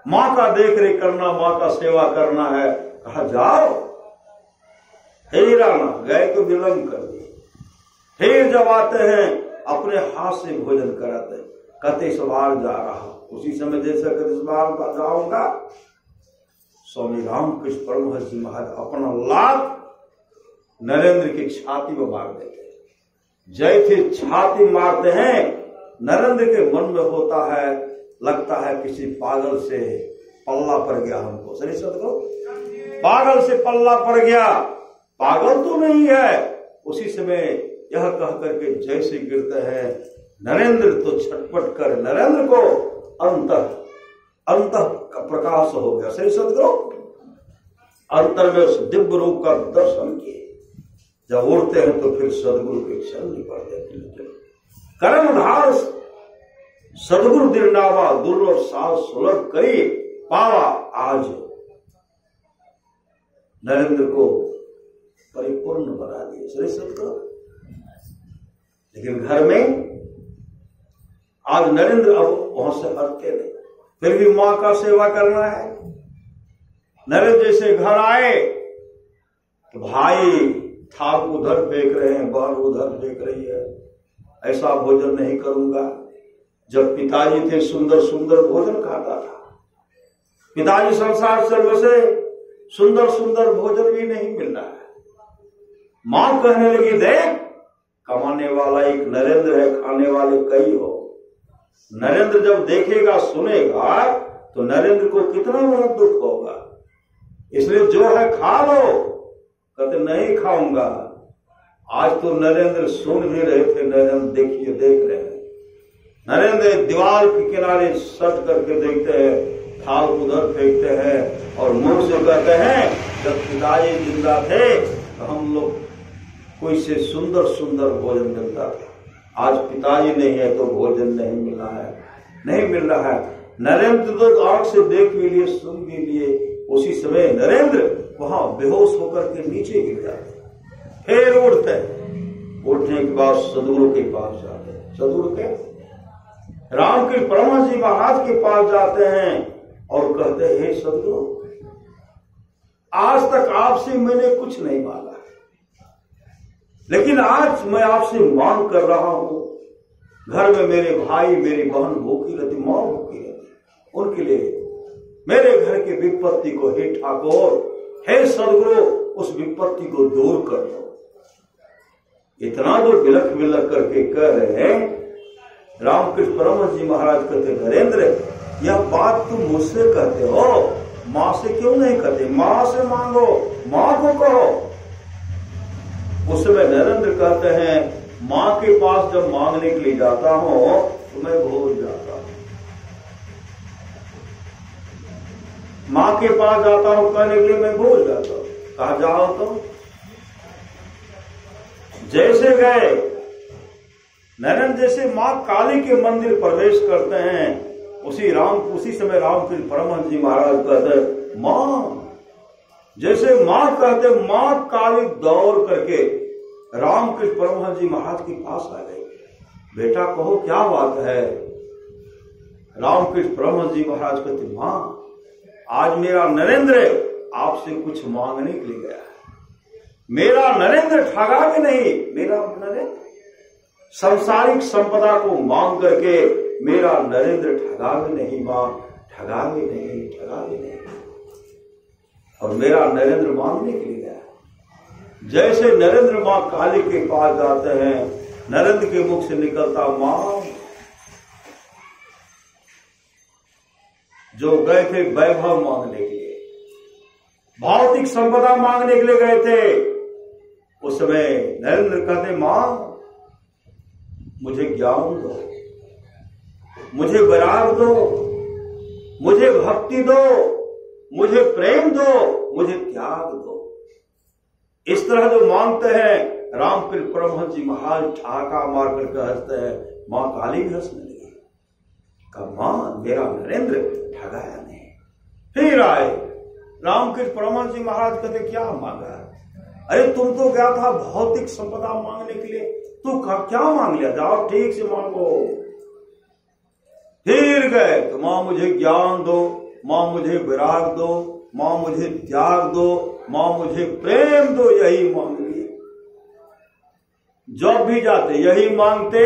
माँ का देख रेख करना, माँ का सेवा करना है। कहा जाओ। फिर आना, गए तो विलंब कर दिए। फिर जब आते हैं अपने हाथ से भोजन कराते, कहते इस बार जा रहा। उसी समय जैसा कहते इस बार जाऊंगा। स्वामी रामकृष्ण परमहंस जी महाराज अपना लात नरेंद्र की छाती में मार देते। जैसे छाती मारते हैं, नरेंद्र के मन में होता है, लगता है किसी पागल से पल्ला पड़ गया हमको। सही सदगुरु, पागल से पल्ला पड़ गया। पागल तो नहीं है। उसी समय यह कह करके जैसे गिरते हैं नरेंद्र, तो छटपट कर नरेंद्र को अंत का प्रकाश हो गया। सही सदगुरु, अंतर में उस दिव्य रूप का दर्शन किए। जब उड़ते हैं तो फिर सदगुरु के चरण पड़ जाते। कर्मधार सदगुरु दिरनावा, दुर्लभ साल सुलभ करी पावा आज। नरेंद्र को परिपूर्ण बना दिए। सही सदगुरु, लेकिन घर में आज नरेंद्र अब वहां से हटते नहीं, फिर भी मां का सेवा करना है। नरेंद्र जैसे घर आए तो भाई थाल उधर फेंक रहे हैं, बहन उधर फेंक रही है, ऐसा भोजन नहीं करूंगा। जब पिताजी थे सुंदर सुंदर भोजन खाता था। पिताजी संसार से बसे, सुंदर सुंदर भोजन भी नहीं मिल रहा है। मां कहने लगी देख, कमाने वाला एक नरेंद्र है, खाने वाले कई हो। नरेंद्र जब देखेगा सुनेगा तो नरेंद्र को कितना बड़ा दुख होगा। इसलिए जो है खा लो। कहते नहीं खाऊंगा। आज तो नरेंद्र सुन भी रहे थे, नरेंद्र देखिए देख रहे हैं। नरेंद्र दीवार के किनारे सट करके देखते हैं, थाल उधर फेंकते हैं और मुंह से कहते हैं जब पिताजी जिंदा थे तो हम लोग कोई से सुंदर सुंदर भोजन मिलता था। आज पिताजी नहीं है तो भोजन नहीं मिला है, नहीं मिल रहा है। नरेंद्र तो आंख से देख भी लिए, सुन भी लिए। उसी समय नरेंद्र वहां बेहोश होकर के नीचे गिर जाते, फिर उठते। उठने के बाद सदगुरु के पास जाते, सदगुरु के रामकृष्ण परमहंस जी महाराज के पास जाते हैं और कहते हैं हे सदगुरु, आज तक आपसे मैंने कुछ नहीं मांगा, लेकिन आज मैं आपसे मांग कर रहा हूं। घर में मेरे भाई मेरी बहन भूखी रहती, मां भूखी रहती, उनके लिए मेरे घर की विपत्ति को हे ठाकुर, हे सदगुरु, उस विपत्ति को दूर कर दो। इतना जो बिलख बिलख करके कह रहे हैं। रामकृष्ण परमहंस जी महाराज कहते नरेंद्र, यह बात तुम मुझसे कहते हो, मां से क्यों नहीं कहते? मां से मांगो, मां को कहो। उस समय नरेंद्र कहते हैं मां के पास जब मांगने के लिए जाता हूं तो मैं भूल जाता हूं। मां के पास जाता हूं कहने के लिए मैं भूल जाता हूं। कहा जाओ तो जैसे गए नरेंद्र, जैसे मां काली के मंदिर प्रवेश करते हैं, उसी समय रामकृष्ण परमहंस जी महाराज कहते मां, जैसे मां कहते मां काली दौड़ करके रामकृष्ण परमहंस जी महाराज के पास आ गई। बेटा कहो क्या बात है? रामकृष्ण परमहंस जी महाराज कहते मां, आज मेरा नरेंद्र आपसे कुछ मांगने के लिए गया है। मेरा नरेंद्र ठगा भी नहीं, मेरा नरेंद्र संसारिक संपदा को मांग करके मेरा नरेंद्र ठगा भी नहीं, मां ठगा भी नहीं, ठगा भी नहीं। और मेरा नरेंद्र मांगने के लिए गया। जैसे नरेंद्र मां काली के पास जाते हैं, नरेंद्र के मुख से निकलता मां, जो गए थे वैभव मांगने के लिए, भौतिक संपदा मांगने के लिए गए थे। उस समय नरेंद्र कहते मां मुझे ज्ञान दो, मुझे वैराग दो, मुझे भक्ति दो, मुझे प्रेम दो, मुझे त्याग दो। इस तरह जो मांगते हैं रामकृष्ण परमहंस जी महाराज ठाका मार करके हंसते हैं। मां काली भी हंसने लगी। का मां मेरा नरेंद्र ठगाया नहीं। फिर आए रामकृष्ण परमहंस जी महाराज कहते क्या मांगा? अरे तुम तो गया था भौतिक संपदा मांगने के लिए, तू क्या मांग लिया? जाओ ठीक से मांगो। फिर गए तो मां मुझे ज्ञान दो, मां मुझे विराग दो, मां मुझे त्याग दो, मां मुझे प्रेम दो, यही मांग लिए। जब भी जाते यही मांगते।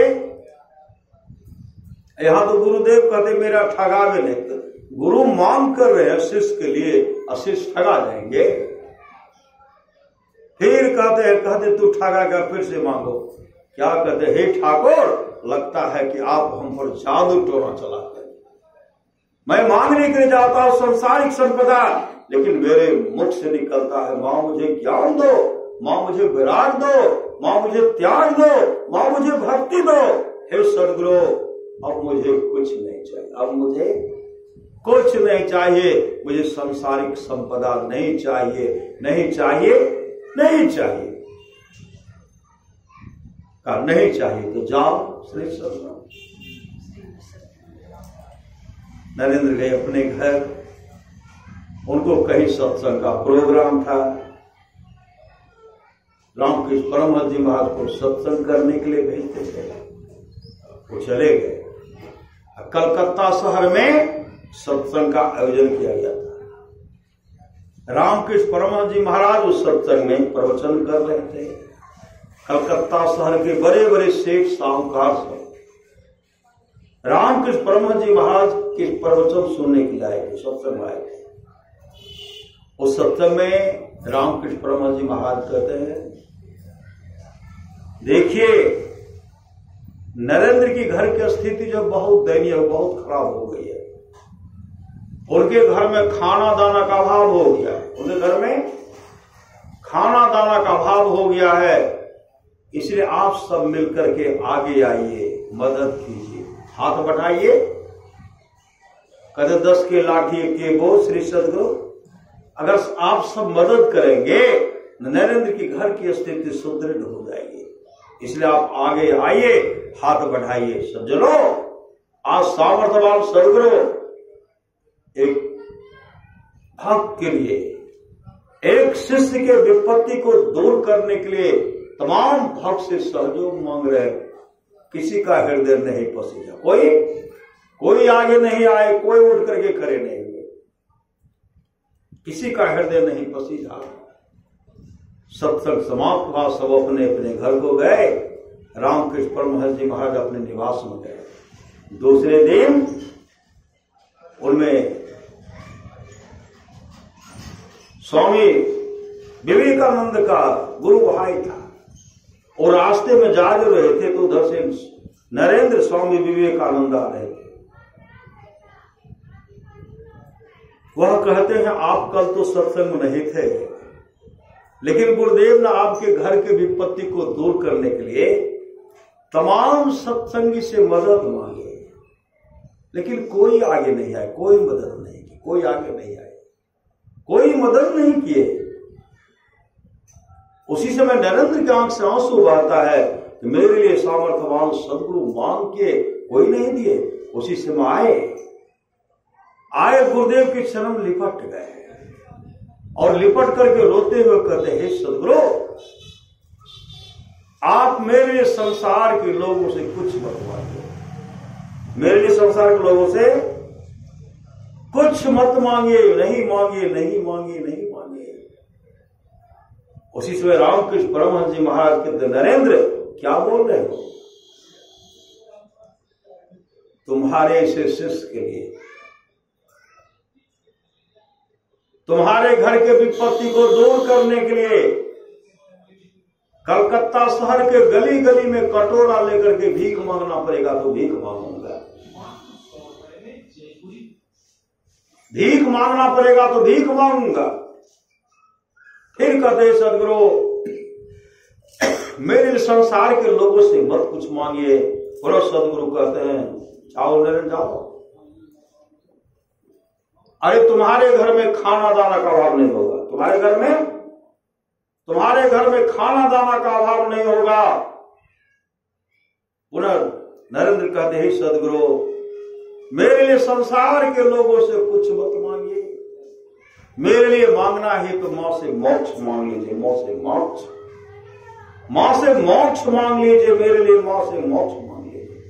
यहां तो गुरुदेव कहते मेरा ठगावे नहीं। तो गुरु मांग कर रहे हैं शिष्य के लिए, शिष्य ठगा जाएंगे। फिर कहते तू ठगा कर फिर से मांगो। क्या कहते? हे ठाकुर, लगता है कि आप हम पर जादू टोना चलाते हैं। मैं मांगने के लिए जाता हूं संसारिक संपदा, लेकिन मेरे मुख से निकलता है मां मुझे ज्ञान दो, मां मुझे विराग दो, मां मुझे त्याग दो, मां मुझे भक्ति दो। हे सदगुरु, अब मुझे कुछ नहीं चाहिए, अब मुझे कुछ नहीं चाहिए, मुझे सांसारिक संपदा नहीं चाहिए, नहीं चाहिए, नहीं चाहिए। कहा नहीं चाहिए तो जाओ श्री सत्संग। नरेंद्र गए अपने घर। उनको कहीं सत्संग का प्रोग्राम था। रामकृष्ण परमहंस जी महाराज को सत्संग करने के लिए भेजते थे। वो चले गए। कलकत्ता शहर में सत्संग का आयोजन किया गया था। रामकृष्ण परमहंस जी महाराज उस सत्संग में प्रवचन कर रहे थे। कलकत्ता शहर के बड़े बड़े सेठ साहूकार से रामकृष्ण परमहंस जी महाराज के प्रवचन सुनने के लिए आए थे, सत्संग आए थे। उस सत्संग में रामकृष्ण परमहंस जी महाराज कहते हैं, देखिए नरेंद्र की घर की स्थिति जो बहुत दयनीय, बहुत खराब हो गई है। उनके घर में खाना दाना का अभाव हो गया है। उनके घर में खाना दाना का अभाव हो गया है। इसलिए आप सब मिलकर के आगे आइए, मदद कीजिए, हाथ बढ़ाइए। कहते 10 के लाठी के वो श्री सदगुरु, अगर आप सब मदद करेंगे नरेंद्र की घर की स्थिति सुदृढ़ हो जाएगी। इसलिए आप आगे आइए, हाथ बढ़ाइए। सज्जनों, आज सामर्थ्यवान सदगुरु एक भक्त के लिए, एक शिष्य के विपत्ति को दूर करने के लिए तमाम भक्त से सहयोग मांग रहे। किसी का हृदय नहीं पसीजा, कोई आगे नहीं आए, कोई उठ करके खड़े नहीं हुए, किसी का हृदय नहीं पसीजा। सत्संग समाप्त हुआ, सब अपने अपने घर को गए। रामकृष्ण परमहंस जी महाराज अपने निवास में गए। दूसरे दिन उनमें स्वामी विवेकानंद का गुरु भाई था और रास्ते में जा रहे थे तो उधर से नरेंद्र स्वामी विवेकानंद आ रहे थे। वह कहते हैं आप कल तो सत्संग में नहीं थे, लेकिन गुरुदेव ने आपके घर के विपत्ति को दूर करने के लिए तमाम सत्संगी से मदद मांगी, लेकिन कोई आगे नहीं आए, कोई मदद नहीं की, कोई आगे नहीं आए, कोई मदद नहीं किए। उसी समय नरेंद्र की आंख से आंसू बहता है कि मेरे लिए सामर्थ्यवान सदगुरु मांग के कोई नहीं दिए। उसी समय आए गुरुदेव के चरण लिपट गए और लिपट करके रोते हुए कहते, हे सदगुरु, आप मेरे संसार के लोगों से कुछ मत मांगिए, मेरे लिए संसार के लोगों से कुछ मत मांगिए, नहीं मांगिए, नहीं मांगिए, नहीं मांगिए। उसी समय रामकृष्ण परमहंस जी महाराज कहते, नरेंद्र क्या बोल रहे हो? तुम्हारे ऐसे शिष्य के लिए, तुम्हारे घर के विपत्ति को दूर करने के लिए कलकत्ता शहर के गली गली में कटोरा लेकर के भीख मांगना पड़ेगा तो भीख मांगूंगा, भीख मांगना पड़ेगा तो भीख मांगूंगा। फिर कहते सदगुरु, मेरे संसार के लोगों से मत कुछ मांगिए। और सदगुरु कहते हैं, जाओ नरेंद्र जाओ, अरे तुम्हारे घर में खाना दाना का अभाव नहीं होगा, तुम्हारे घर में खाना दाना का अभाव नहीं होगा। पुनः नरेंद्र कहते हैं, सदगुरु मेरे लिए संसार के लोगों से कुछ मत मांगिए, मेरे लिए मांगना है तो मां से मोक्ष मांग लीजिए, मां से मोक्ष, मां से मोक्ष मांग लीजिए, मेरे लिए मां से मोक्ष मांग लीजिए।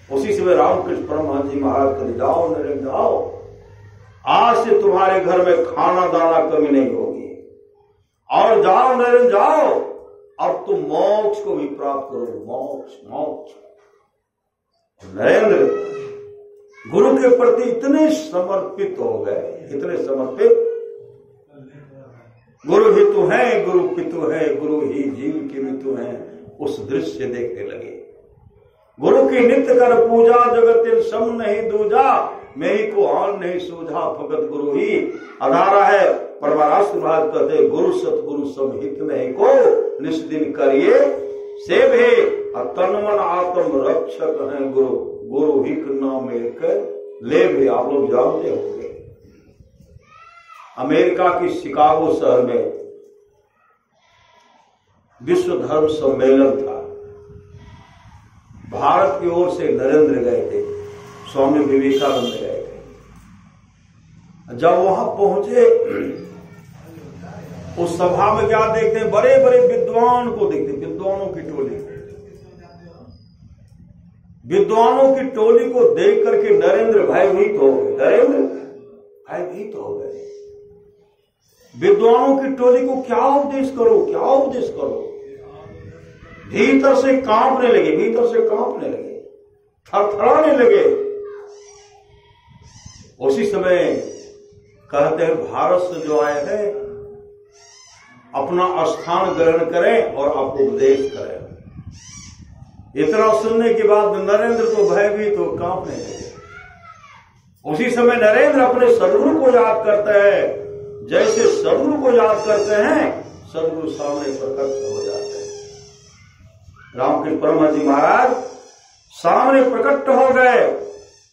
उसी समय रामकृष्ण परमहंस जी महाराज कहते, जाओ नरेंद्र जाओ, आज से तुम्हारे घर में खाना दाना कमी नहीं होगी, और जाओ नरेंद्र जाओ, अब तुम मोक्ष को भी प्राप्त करो, मोक्ष मोक्ष। नरेंद्र गुरु के प्रति इतने समर्पित हो गए, इतने समर्पित, गुरु ही तू है, गुरु पितु है, गुरु ही जीव के मितु है, उस दृश्य देखने लगे। गुरु की नित्य कर पूजा, जगत सम नहीं दूजा, मैं ही को आन नहीं सूझा, भगत गुरु ही आधारा है। परमाराष्ट्र महाराज कहते, गुरु सतगुरु समहित नहीं को निष्दिन करिए सेवे, तन मन आत्म रक्षक है गुरु, गुरु ही नाम एक ले भी। आप लोग जानते होंगे अमेरिका की शिकागो शहर में विश्व धर्म सम्मेलन था, भारत की ओर से नरेंद्र गए थे, स्वामी विवेकानंद गए थे। जब वहां पहुंचे उस सभा में क्या देखते हैं, बड़े बड़े विद्वान को देखते, विद्वानों की टोली, विद्वानों की टोली को देख करके नरेंद्र भयभीत हो गए, नरेंद्र भयभीत हो गए। विद्वानों की टोली को क्या उपदेश करो, क्या उपदेश करो, भीतर से कांपने लगे, भीतर से कांपने लगे, थरथराने लगे। उसी समय कहते हैं, भारत से जो आए हैं अपना स्थान ग्रहण करें और आप उपदेश करें। इतना सुनने के बाद नरेंद्र तो भयभीत हो कांपने लगे। उसी समय नरेंद्र अपने सदगुरु को याद करते हैं, जैसे सदगुरु को याद करते हैं सदगुरु सामने प्रकट हो जाते हैं। रामकृष्ण परमहंस जी महाराज सामने प्रकट हो गए,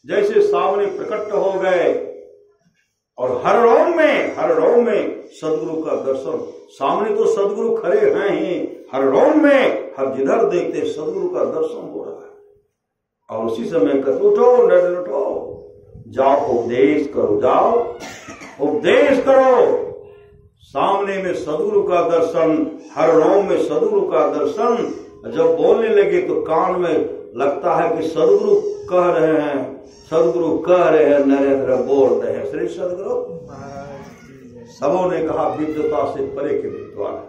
जैसे सामने प्रकट हो गए, और हर रोम में सदगुरु का दर्शन। सामने तो सदगुरु खड़े हैं ही, हर रोम में, हर जिधर देखते सदगुरु का दर्शन हो रहा है। और उसी समय कहते, उठो नरेंद्र उठो, जाओ उपदेश करो, जाओ उपदेश करो। सामने में सदगुरु का दर्शन, हर रोम में सदगुरु का दर्शन। जब बोलने लगे तो कान में लगता है कि सदगुरु कह रहे हैं, सदगुरु कह रहे हैं, नरेंद्र बोल रहे हैं, श्री सदगुरु। सबों ने कहा, विद्वता से परे के विद्वान,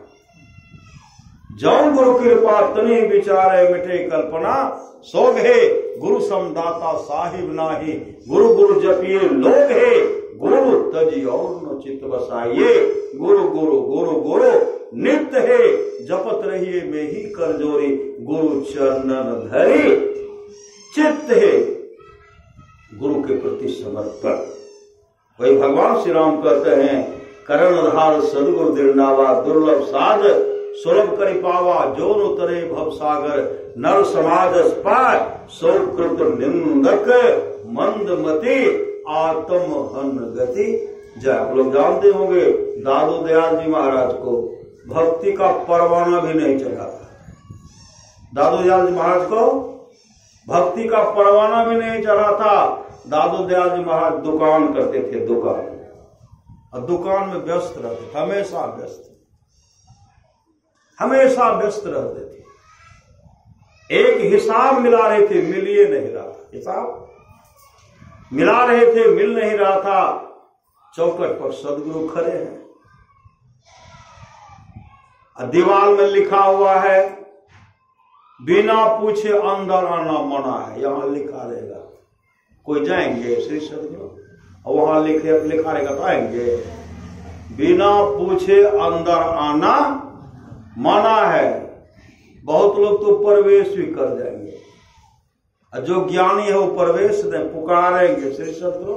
जौन गुरु कृपा तनि विचारे मिटे कल्पना, सोगे गुरु समदाता साहिब नाही, गुरु गुरु जपिए लोग है, गुरु तजी और न चित्त बसाइए, गुरु गुरु गुरु गुरु नित्य है, जपत रहिए में ही कर जोरी, गुरु चरणन धरी चित्त है। गुरु के प्रति समर्पण। वही भगवान श्री राम कहते हैं, करणधार सदगुरु दिरनावा, दुर्लभ साज सुलभ करि पावा, जोन उतरे भव सागर, नर समाज पाय, सौकृत निंदक मंदमति, आत्म हन गति। जय। आप लोग जानते होंगे दादू दयाल जी महाराज को भक्ति का परवाना भी नहीं चढ़ा था। दादू दयाल जी महाराज को भक्ति का परवाना भी नहीं चढ़ा था। दादू दयाल जी महाराज दुकान करते थे, दुकान, और दुकान में व्यस्त रहते, हमेशा व्यस्त, हमेशा व्यस्त रहते थे। एक हिसाब मिला रहे थे, मिलिए नहीं रहा था, हिसाब मिला रहे थे, मिल नहीं रहा था। चौखट पर सदगुरु खड़े हैं, दीवार में लिखा हुआ है, बिना पूछे अंदर आना मना है। यहां लिखा रहेगा, कोई जाएंगे श्री सदगुरु, और वहां लिखा रहेगा तो आएंगे। बिना पूछे अंदर आना मना है। बहुत लोग तो प्रवेश भी कर जाएंगे, जो ज्ञानी है वो प्रवेश नहीं, पुकारेंगे श्री सदगुरु।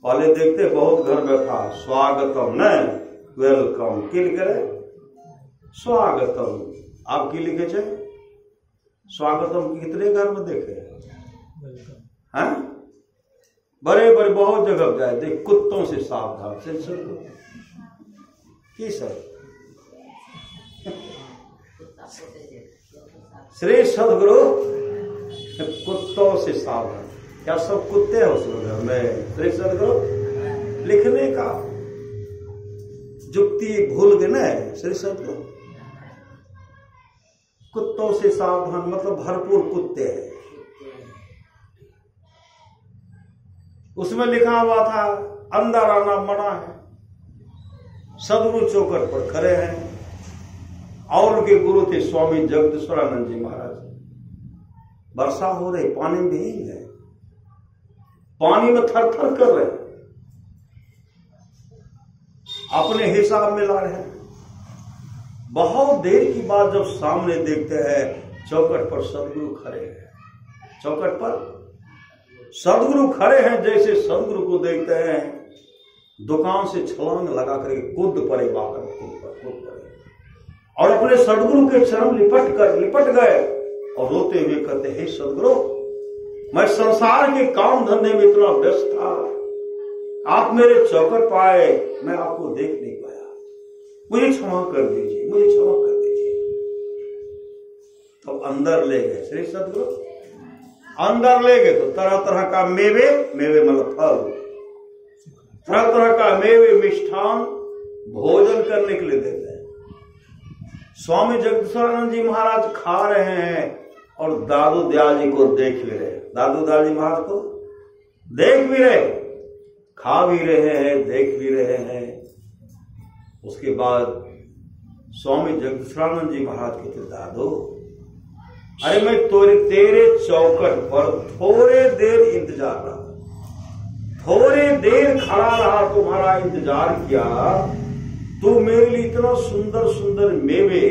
पहले देखते बहुत घर में था, स्वागतम न वेलकम की लिखे रहे, स्वागतम। आप की लिखे थे स्वागतम, कितने घर में देखे हैं? बड़े बड़े बहुत जगह जाए, देख कुत्तों से सावधान श्री सदगुरु की सर, श्री सदगुरु कुत्तों से सावधान। क्या सब कुत्ते हैं उस घर में? श्री सदगुरु लिखने का जुक्ति भूल गए ना श्री सदगुरु। कुत्तों से सावधान मतलब भरपूर कुत्ते हैं। उसमें लिखा हुआ था अंदर आना मना है। सदगुरु चौखट पर खड़े हैं और उनके गुरु थे स्वामी जगदीश्वरानंद जी महाराज। वर्षा हो रही, पानी में भीग है, पानी में थर थर कर रहे, अपने हिसाब में ला रहे हैं। बहुत देर की बाद जब सामने देखते हैं चौखट पर सदगुरु खड़े हैं। चौखट पर सदगुरु खड़े हैं। जैसे सदगुरु को देखते हैं दुकान से छलांग लगा करके कूद पड़े बाहर, कूद पड़े और अपने सदगुरु के चरण लिपट गए और रोते हुए कहते, हे सदगुरु, मैं संसार के काम धंधे में इतना व्यस्त था, आप मेरे चौखट पाए, मैं आपको देख नहीं पाया, मुझे क्षमा कर दीजिए, मुझे क्षमा कर दीजिए। तो अंदर ले गए श्री सदगुरु, अंदर ले गए तो तरह तरह का मेवे मतलब फल, तरह तरह का मेवे मिष्ठान भोजन करने के लिए देते हैं। स्वामी जगदीश्वरानंद जी महाराज खा रहे हैं और दादू दयाल जी को देख भी रहे। दादू दयाल जी महाराज को देख भी रहे, खा भी रहे हैं, देख भी रहे हैं। उसके बाद स्वामी जगदीश्वरानंद जी महाराज कहते, दादू अरे मैं तेरे चौखट पर थोड़े देर इंतजार रहा, थोड़े देर खड़ा रहा, तुम्हारा इंतजार किया, तो मेरे लिए इतना सुंदर सुंदर मेवे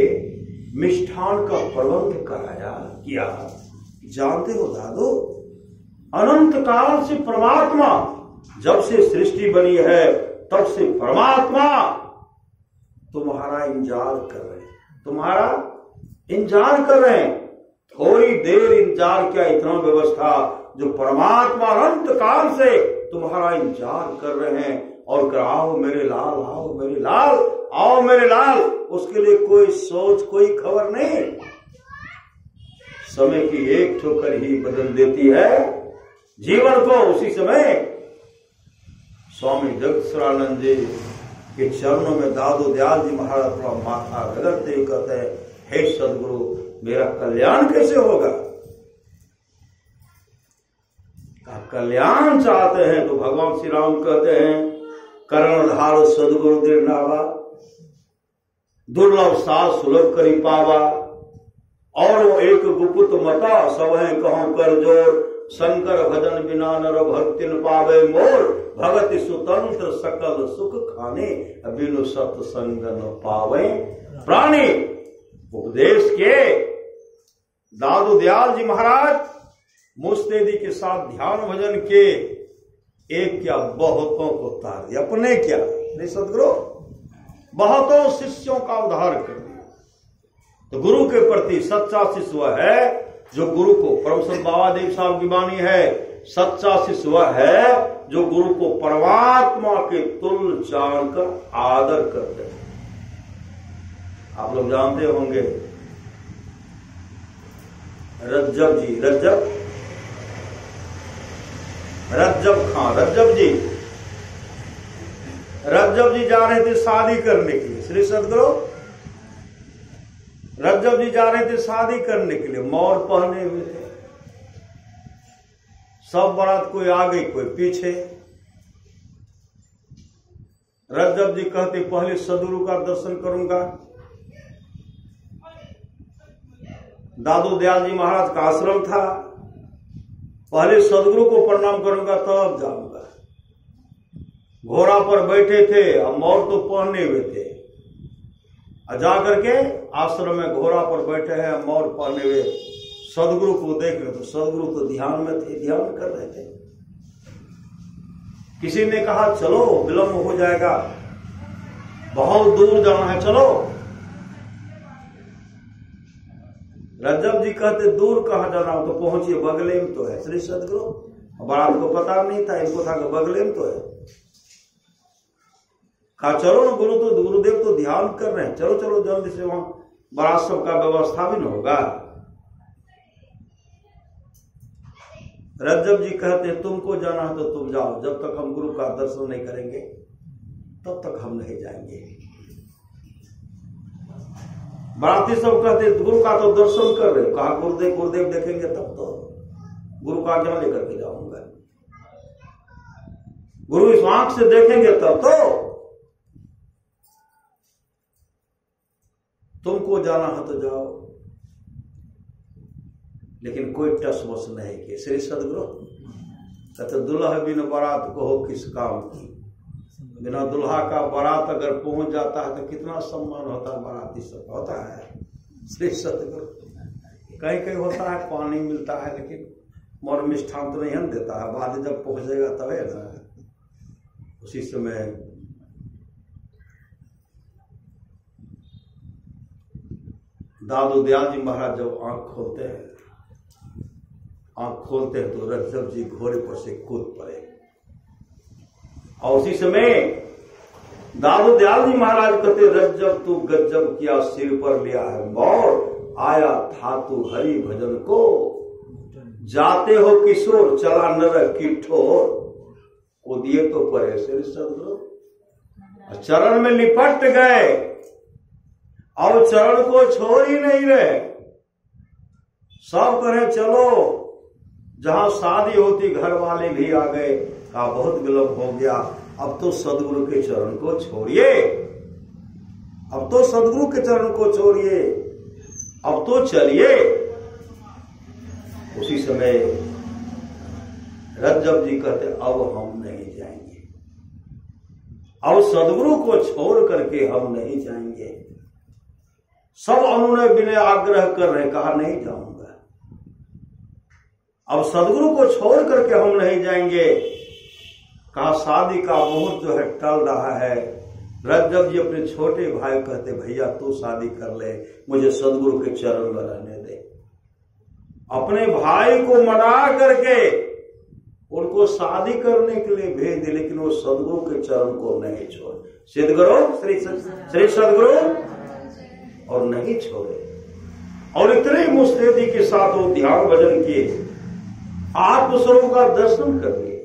मिष्ठान का प्रबंध कराया किया। जानते हो दादू, अनंत काल से परमात्मा, जब से सृष्टि बनी है तब से परमात्मा तुम्हारा इंतजार कर रहे हैं, तुम्हारा इंतजार कर रहे हैं। थोड़ी देर इंतजार किया, इतना व्यवस्था जो परमात्मा अनंत काल से तुम्हारा इंतजार कर रहे हैं और कर आओ मेरे लाल, आओ मेरे लाल, आओ मेरे लाल। उसके लिए कोई सोच, कोई खबर नहीं। समय की एक ठोकर ही बदल देती है जीवन को। उसी समय स्वामी जगदीश्वरानंद जी के चरणों में दादू दयाल जी महाराज अपना माथा रगड़ते हुए कहते हैं, हे सदगुरु, मेरा कल्याण कैसे होगा? आप कल्याण चाहते हैं तो भगवान श्री राम कहते हैं, कर्णधार सदगुरु दीर्घावा, दुर्लभ साथ सुलभ करी पावा, और वो एक गुपुत मता, सब है कहूं कर जोर, शंकर भजन बिना नर भक्ति न पावे मोर, भगति स्वतंत्र सकल सुख खाने, बिनु सत्संग न पावे प्राणी। उपदेश के दादू दयाल जी महाराज मुस्तैदी के साथ ध्यान भजन के एक क्या बहुतों को तार दिया, अपने क्या नहीं सदगुरु, बहुतों शिष्यों का उद्धार कर दिया। तो गुरु के प्रति सच्चा शिष्य वह है जो गुरु को, परम संत बाबा देव साहब की वाणी है, सच्चा शिष्य वह है जो गुरु को परमात्मा के तुल्य जानकर आदर करते हैं। आप लोग जानते होंगे रज्जब जी, रज्जब खां, रज्जब जी जा रहे थे शादी करने के लिए। श्री सदगुरु रज्जब जी जा रहे थे शादी करने के लिए, मौर पहने हुए थे। सब बारात कोई आगे कोई पीछे। रज्जब जी कहते पहले सदगुरु का दर्शन करूंगा, दादू दयाल जी महाराज का आश्रम था, पहले सदगुरु को प्रणाम करूंगा तब जाऊंगा। घोड़ा पर बैठे थे, अब मौर तो पहने हुए थे, जाकर के आश्रम में घोड़ा पर बैठे हैं, मौर पहने हुए, सदगुरु को देख रहे तो सदगुरु तो ध्यान में थे, ध्यान कर रहे थे। किसी ने कहा चलो विलंब हो जाएगा, बहुत दूर जाना है, चलो। रज्जब जी कहते दूर कहां जाना हो, तो पहुंचिए, बगले में तो है। श्री सदगुरु बारात को पता नहीं था, इनको था कि बगले में तो है। कहा चलो ना, गुरुदेव तो ध्यान कर रहे हैं, चलो चलो जल्दी से, वहां बारात सब का व्यवस्था भी न होगा। रज्जब जी कहते हैं तुमको जाना है तो तुम जाओ, जब तक हम गुरु का दर्शन नहीं करेंगे तब तक हम नहीं जाएंगे। बाराती सब कहते गुरु का तो दर्शन कर रहे, कहा गुरुदेव देखेंगे तब तो, गुरु का आज्ञा लेकर के जाऊंगा, गुरु इस आंख से देखेंगे तब तो। तुमको जाना है तो जाओ, लेकिन कोई टस वस नहीं किए। श्री सदगुरु कहते दुल्हा बिन बारात को हो किस काम की। बिना दुल्हा का बारात अगर पहुंच जाता है तो कितना सम्मान होता है, बाराती सब होता है। श्री सदगुरु कहीं कहीं होता है पानी मिलता है, लेकिन मोर मिष्ठान तो नहीं देता है, बाद जब पहुंचेगा तब है ना। उसी समय दादू दयाल जी महाराज जब आंख खोलते हैं तो रज्जब जी घोड़े पर से कूद पड़े, और उसी समय दादू दयाल जी महाराज कहते रज्जब तू गज्जब किया, सिर पर लिया है मोर, आया था तू हरि भजन को, जाते हो किशोर चला नरक की ठोर, को दिए तो परे। श्री सदगुरु चरण में लिपट गए और चरण को छोड़ ही नहीं रहे। सब कहे चलो, जहां शादी होती घर वाले भी आ गए, कहा बहुत विलंब हो गया, अब तो सदगुरु के चरण को छोड़िए, अब तो सदगुरु के चरण को छोड़िए, अब तो चलिए। उसी समय रज्जब जी कहते अब हम नहीं जाएंगे, अब सदगुरु को छोड़ करके हम नहीं जाएंगे। सब उन्होंने बिना आग्रह कर रहे, कहा नहीं जाऊंगा, अब सदगुरु को छोड़ करके हम नहीं जाएंगे। कहा शादी का मुहूर्त जो है टल रहा है। रज्जब जी अपने छोटे भाई कहते भैया तू शादी कर ले, मुझे सदगुरु के चरण में रहने दे। अपने भाई को मना करके उनको शादी करने के लिए भेज दे, लेकिन वो सदगुरु के चरण को नहीं छोड़। श्री सदगुरु और नहीं छोड़े, और इतने मुस्तैदी के साथ वो ध्यान भजन किए, आत्मस्वरूप का दर्शन कर लिए।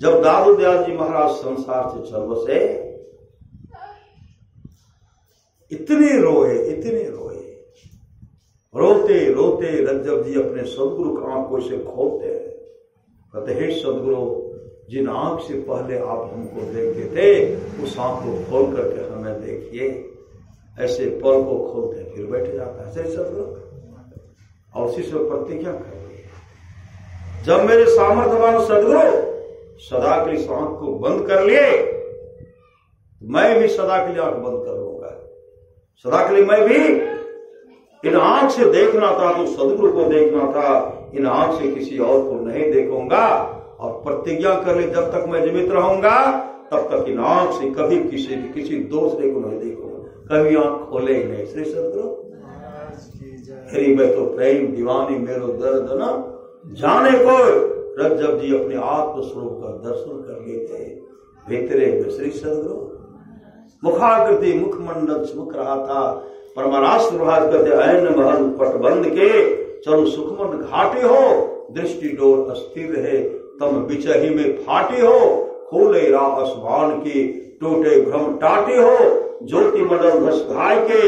जब दादू दयाल जी महाराज संसार से चल बसे, इतने रोए, रोते रोते रज्जब जी अपने सदगुरु की आंखों से खोलते हैं, कहते हे सदगुरु, जिन आंख से पहले आप हमको देखते थे उस आंख को खोल करके हमें देखिए। ऐसे पल को खोलते फिर बैठ जाता है। सही सदगुरु और उसी से प्रतिज्ञा करेंगे, जब मेरे सामर्थ्यवान सदगुरु सदा के लिए आंख को बंद कर लिए, मैं भी सदा के लिए आंख बंद कर लूंगा। सदा के लिए मैं भी इन आंख से देखना था तो सदगुरु को देखना था, इन आंख से किसी और को नहीं देखूंगा। और प्रतिज्ञा कर ले, जब तक मैं जीवित रहूंगा तब तक इन आंख से कभी किसी दूसरे को नहीं देखूंगा, कभी आंख खोले ही नहीं। श्री सदगुरु हरी में तो प्रेम दीवानी मेरो दर्द न जाने को। रज्जब जी अपने आत्म स्वरूप का दर्शन कर लेते भीतरे में। श्री सदगुरु मुखाकृति मुखमंडल चमक रहा था। परमाराष्ट्र प्रभात करते ऐन महल पटबंद के, चलो सुखमन घाटी हो, दृष्टि डोर अस्थिर है, तम बिचही में फाटी हो, खोले रा आसमान की, टूटे भ्रम टाटी हो, ज्योति मंडल घस घाय के,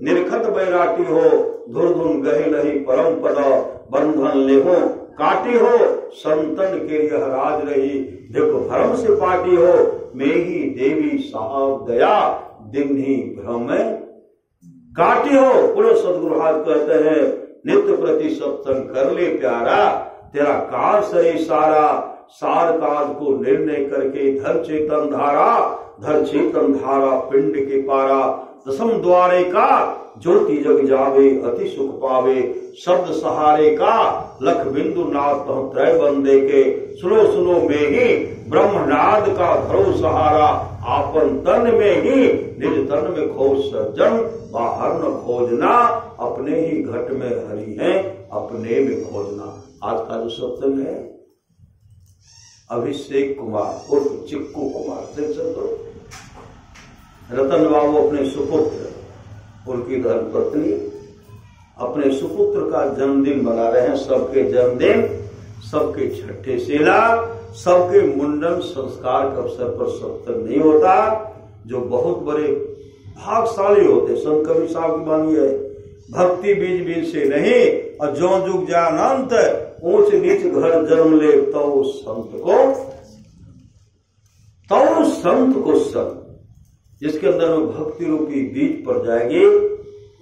निरखत बैराटी हो, धुरधुन गहे नहीं परम पदा, बंधन लेहो काटी हो, संतन के यह राज रही, देखो भ्रम से पाटी हो, मैं ही देवी साहब दया, दिम्ही भ्रम काटी हो। पुनः सदगुरु हाथ कहते हैं, नित्य प्रति सत्संग कर ले प्यारा, तेरा काल सरे सारा, सार काज को निर्णय करके धर चेतन धारा पिंड के पारा, दसम द्वारे का ज्योति जग जावे, अति सुख पावे, शब्द सहारे का लख बिंदु नाथ त्रय बंदे के, सुनो सुनो में ही ब्रह्मनाद का धरो सहारा, आपन तन में ही निज तन में खोज सज्जन, बाहर न खोजना, अपने ही घट में हरि है, अपने में खोजना। आज का जो सत्संग है, अभिषेक कुमार उर्फ चिक्कू कुमार से रतन बाबू अपने सुपुत्र, उनकी धर्मपत्नी अपने सुपुत्र का जन्मदिन मना रहे हैं। सबके जन्मदिन सबके छठे सेला, सबके मुंडन संस्कार के अवसर पर सत्संग नहीं होता। जो बहुत बड़े भागशाली होते, संत कबीर साहब की वाणी है, भक्ति बीज बीज से नहीं, और जो जुग जान अंत ऊंच नीच घर जन्म ले तो संत को संत, जिसके अंदर में भक्ति रूपी बीज पड़ जाएगी,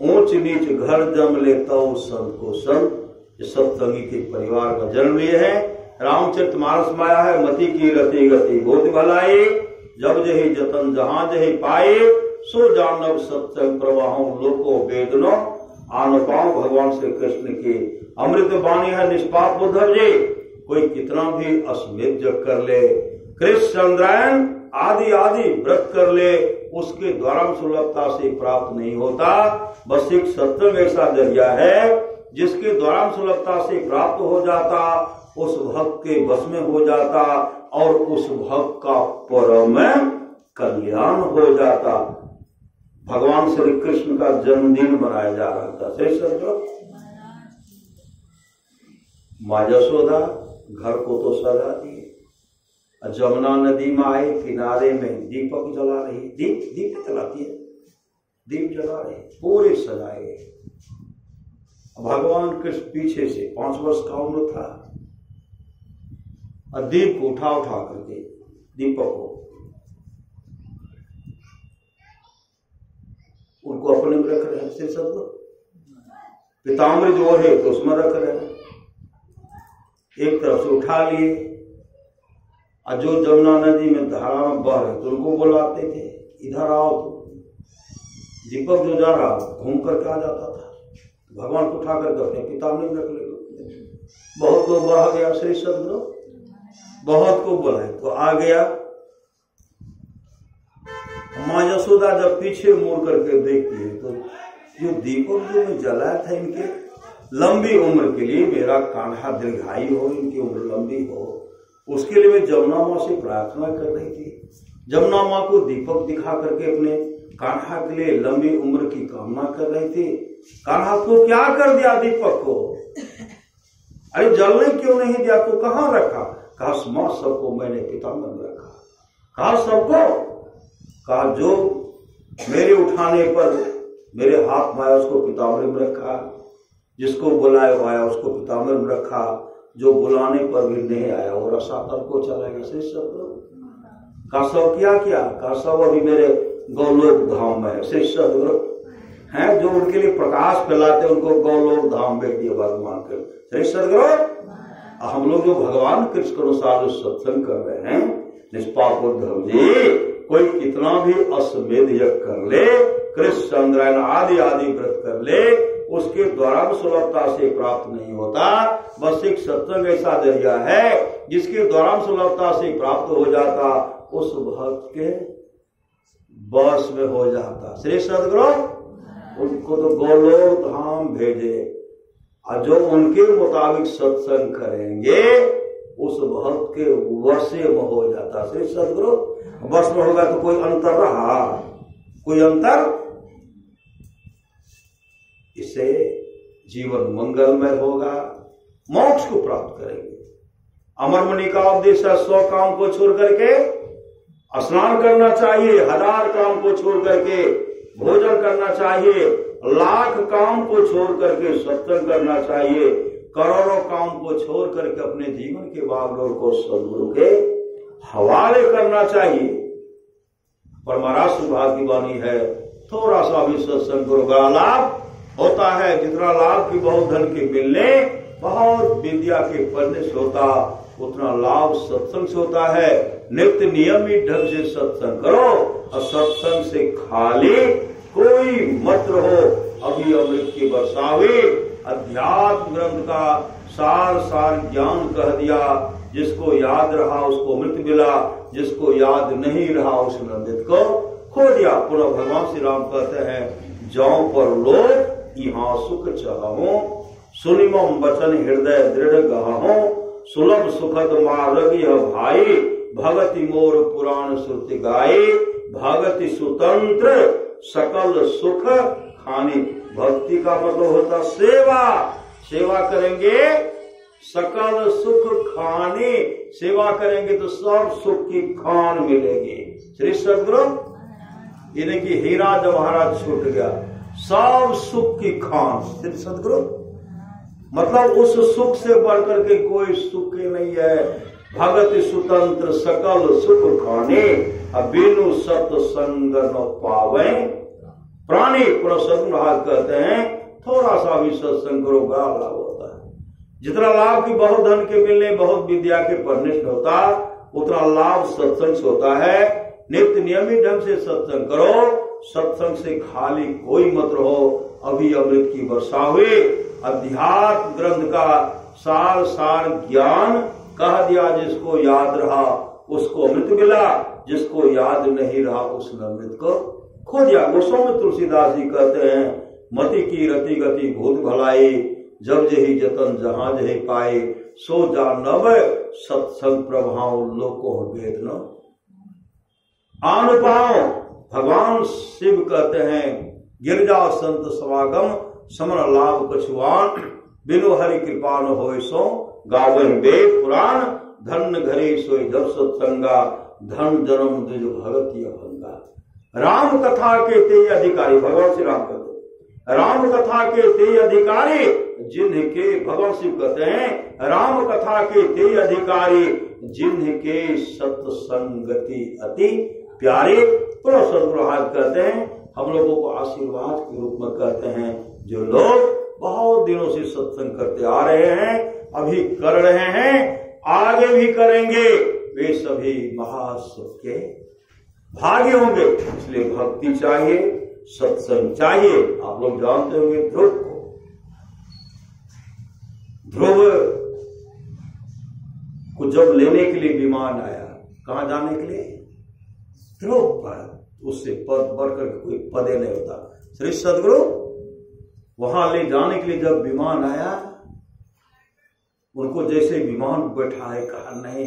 ऊंच नीच घर जन्म ले तो संत को संत। सत्संगी के परिवार का जन्म लिए है। रामचरितमानस में आया है, मति की रति गति बहुत भलाई, जब जही जतन जहां जही पाए, सो जानव सत्संग प्रवाहों लोको वेदनो आन पाओ। भगवान श्री कृष्ण की अमृत वाणी है, निष्पाप उद्धव जी। कोई कितना भी अश्वमेध जप कर ले, कृष्ण चंद्रायन आदि आदि व्रत कर ले, उसके द्वारा सुलभता से प्राप्त नहीं होता। बस एक सत्संग ऐसा जरिया है जिसके द्वारा सुलभता से प्राप्त हो जाता, उस भक्त के बस में हो जाता, और उस भक्त का परम कल्याण हो जाता। भगवान श्री कृष्ण का जन्मदिन मनाया जा रहा था। श्री समझो, माँ यशोदा घर को तो सजा दिए, जमुना नदी में आए, किनारे में दीपक जला रही, दीप जलाती है, दीप जला रहे, पूरे सजाए। भगवान कृष्ण पीछे से 5 वर्ष का उम्र था, और दीप को उठा करके, दीपक को उनको अपने में रख रहे हैं। से सब पीताम्बर जो है तो उसमें रख रहे हैं, एक तरफ से उठा लिए, और जो जमुना नदी में धारा में बह रहे तो उनको बुलाते थे, इधर आओ। तो दीपक जो जा रहा घूम करके आ जाता था, भगवान को उठा करके अपने पीताम्बर में रख ले। बहुत को बह गया, श्री सदगुरु बहुत को बुलाए तो आ गया। माँ यशोदा जब पीछे मुड़ करके देखती है तो जो दीपक जो मैं जलाया था, इनके लंबी उम्र के लिए, मेरा कान्हा दीर्घायु हो, इनकी उम्र लंबी हो, उसके लिए मैं जमुना माँ से प्रार्थना कर रही थी। जमुना माँ को दीपक दिखा करके अपने कान्हा के लिए लंबी उम्र की कामना कर रही थी। कान्हा को क्या कर दिया दीपक को? अरे जलने क्यों नहीं दिया? तो कहाँ रखा? कहा माँ सबको मैंने पीताम्बर में रखा। कहा सबको? कहा जो मेरे उठाने पर मेरे हाथ में आया उसको पीताम्बर में रखा, जिसको बुलाया आया उसको पीताम्बर में रखा, जो बुलाने पर भी नहीं आया वो रसातल को चला गया। से सब का सब क्या किया? का सब अभी मेरे गौलोक धाम में है। से सब हैं जो उनके लिए प्रकाश फैलाते, उनको गौलोक धाम भेज दिया भगवान कर। सही सदगुरु, हम लोग जो भगवान कृष्ण के अनुसार जो सत्संग कर रहे हैं, निष्पाप उद्धव जी, कोई कितना भी अश्वमेध यज्ञ कर ले, कृष्ण चंद्रायन आदि आदि व्रत कर ले, उसके द्वारा सुलभता से प्राप्त नहीं होता। बस एक सत्संग ऐसा जरिया है जिसके द्वारा सुलभता से प्राप्त हो जाता, उस भक्त के बस में हो जाता। श्री सदगुरु उनको तो गोलोक धाम भेजे, और जो उनके मुताबिक सत्संग करेंगे उस भक्त के वश में हो जाता। श्री सदगुरु वश में होगा तो कोई अंतर रहा? कोई अंतर? इससे जीवन मंगलमय होगा, मोक्ष को प्राप्त करेंगे। अमर मुनि का उपदेश है 100 काम को छोड़ करके स्नान करना चाहिए, 1000 काम को छोड़ करके भोजन करना चाहिए, 1,00,000 काम को छोड़ करके सत्संग करना चाहिए, करोड़ों काम को छोड़ करके अपने जीवन के बागडोर को सदगुरु के हवाले करना चाहिए। पर महाराज सुभाग की वाणी है, थोड़ा सा भी सत्संग गुरु का लाभ होता है। जितना लाभ की बहुत धन के मिलने, बहुत विद्या के पढ़ने से होता, उतना लाभ सत्संग से होता है। नित्य नियमित ढंग से सत्संग करो, और सत्संग से खाली कोई मत रहो। अभी अमृत की बरसावे, अध्यात्म ग्रंथ का सार ज्ञान कह दिया। जिसको याद रहा उसको अमृत मिला, जिसको याद नहीं रहा उस अमृत को खो दिया। पुनः भगवान श्री राम कहते हैं, जाओ पर लोग यहाँ सुख चाहो, सुनिमम वचन हृदय दृढ़ गहो, सुलभ सुखद मार्ग यह भाई, भगति मोर पुराण श्रुति गाये, भगति सुतंत्र सकल सुख खानी। भक्ति का मतलब होता सेवा। सेवा करेंगे सकल सुख खाने, सेवा करेंगे तो सब सुख की खान मिलेगी। श्री सदगुरु इन्हें की हीरा जवाहरात छूट गया, सब सुख की खान। श्री सदगुरु मतलब उस सुख से बढ़कर के कोई सुख नहीं है। भगत स्वतंत्र सकल सुख खाने, बिनु सत्संग न पावे प्राणी। पुनः कहते हैं थोड़ा सा भी सत्संग करो बड़ा लाभ होता है। जितना लाभ की बहुत धन के मिलने, बहुत विद्या के पढ़ने से होता, उतना लाभ सत्संग से होता है। नित्य नियमित ढंग से सत्संग करो, सत्संग से खाली कोई मत रहो। अभी अमृत की वर्षा हुई, अध्यात्म ग्रंथ का सार सार ज्ञान कह दिया। जिसको याद रहा उसको अमृत मिला, जिसको याद नहीं रहा उसने अमृत को खो दिया। गोस्वामी तुलसीदास जी कहते हैं मति की रति गति भूत भलाई, जब जही जतन जहां जही पाए, सो जानव सत्संग प्रभाव लोको वेद न अनुपाव। भगवान शिव कहते हैं गिरजा संत समागम, समन लाभ कछुआन, बिनु हरि कृपा न होय सो गावन वेद पुराण, धन घरे सोई जब सत्संगा, धन जन्म द्विज भगति अभंगा। राम कथा के ते अधिकारी, भगवान श्री राम कहते राम कथा के ते अधिकारी, जिनके भगवान शिव कहते हैं राम कथा के ते अधिकारी, जिनके सत्संगति अति प्यारे। तो सदगुरुहाद कहते हैं हम लोगों को आशीर्वाद के रूप में कहते हैं जो लोग बहुत दिनों से सत्संग करते आ रहे हैं, अभी कर रहे हैं, आगे भी करेंगे, वे सभी महासुख के भागी होंगे। इसलिए भक्ति चाहिए, सत्संग चाहिए। आप लोग जानते होंगे ध्रुव को, ध्रुव को जब लेने के लिए विमान आया, कहां जाने के लिए? ध्रुव पर। उससे पद बढ़कर कोई पदे नहीं होता। श्री सदगुरु वहां ले जाने के लिए जब विमान आया, उनको जैसे विमान बैठाए, कहा नहीं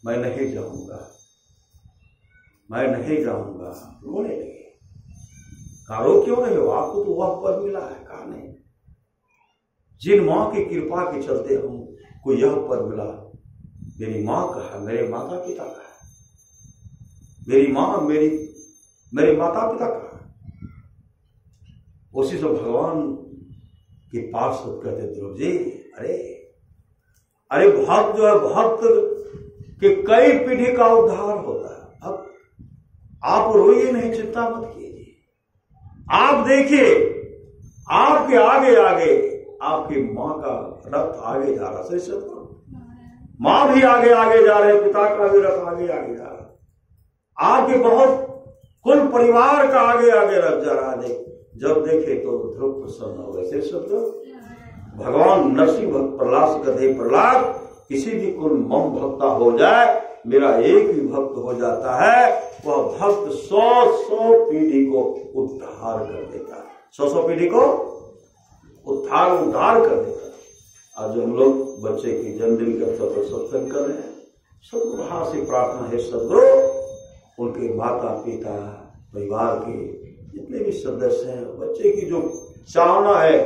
मैं नहीं जाऊंगा, मैं नहीं जाऊंगा। रोने लगे। कहा रो क्यों नहीं हो, आपको तो वह पद मिला है। कहा नहीं, जिन मां की कृपा के चलते हमको यह पद मिला, मेरी मां का है, मेरे माता पिता का है, मेरी मां मेरे माता पिता का है। उसी से भगवान के पास कहते ध्रुव जी, अरे भक्त जो है, भक्त के कई पीढ़ी का उद्धार होता है। अब आप रोइए नहीं, चिंता मत कीजिए। आप देखिए आपके आगे आगे आपकी मां का रथ आगे जा रहा है। सही मां भी आगे आगे जा रहे, पिता का भी रथ आगे आगे जा रहा है, आपके बहुत कुल परिवार का आगे आगे रथ जा रहा है। जब देखे तो ध्रुव प्रसन्न हो गए। भगवान नरसिंह भक्त प्रहलाद से कहते प्रहलाद, किसी भी कुल मम भक्ता हो जाए, मेरा एक भी भक्त हो जाता है, वह भक्त 100 पीढ़ी को उद्धार कर देता है। 100 पीढ़ी को उद्धार कर देता है। आज हम लोग बच्चे की जन्मदिन के अवसर पर सत्संग कर रहे हैं। सदगुरु हाथ से प्रार्थना है, सदगुरु उनके माता पिता परिवार के जितने भी सदस्य हैं, बच्चे की जो चाहना है,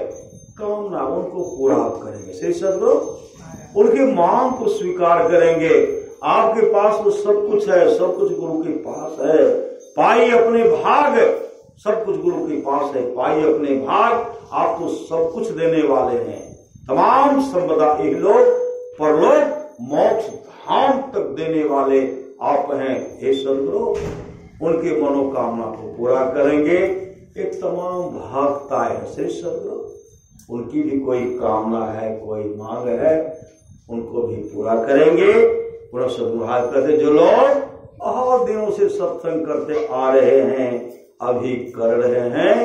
कामना, उनको पूरा आप करेंगे। श्री सदगुरु उनकी मांग को स्वीकार करेंगे। आपके पास तो सब कुछ है, सब कुछ गुरु के पास है, पाई अपने भाग। सब कुछ गुरु के पास है, पाई अपने भाग। आपको सब कुछ देने वाले हैं, तमाम संपदा इहलोक परलोक मोक्ष धाम तक देने वाले आप हैं। हे सदगुरु उनके मनोकामना को पूरा करेंगे। एक तमाम भक्ता है श्री सदगुरु, उनकी भी कोई कामना है, कोई मांग है, उनको भी पूरा करेंगे। पूरा सदगुरु कहते जो लोग बहुत दिनों से सत्संग करते आ रहे हैं, अभी कर रहे हैं,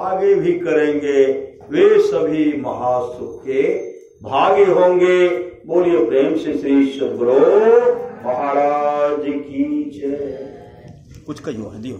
आगे भी करेंगे, वे सभी महासुख के भागी होंगे। बोलिए प्रेम से श्री सदगुरु महाराज की जय। कुछ कहियो है दियो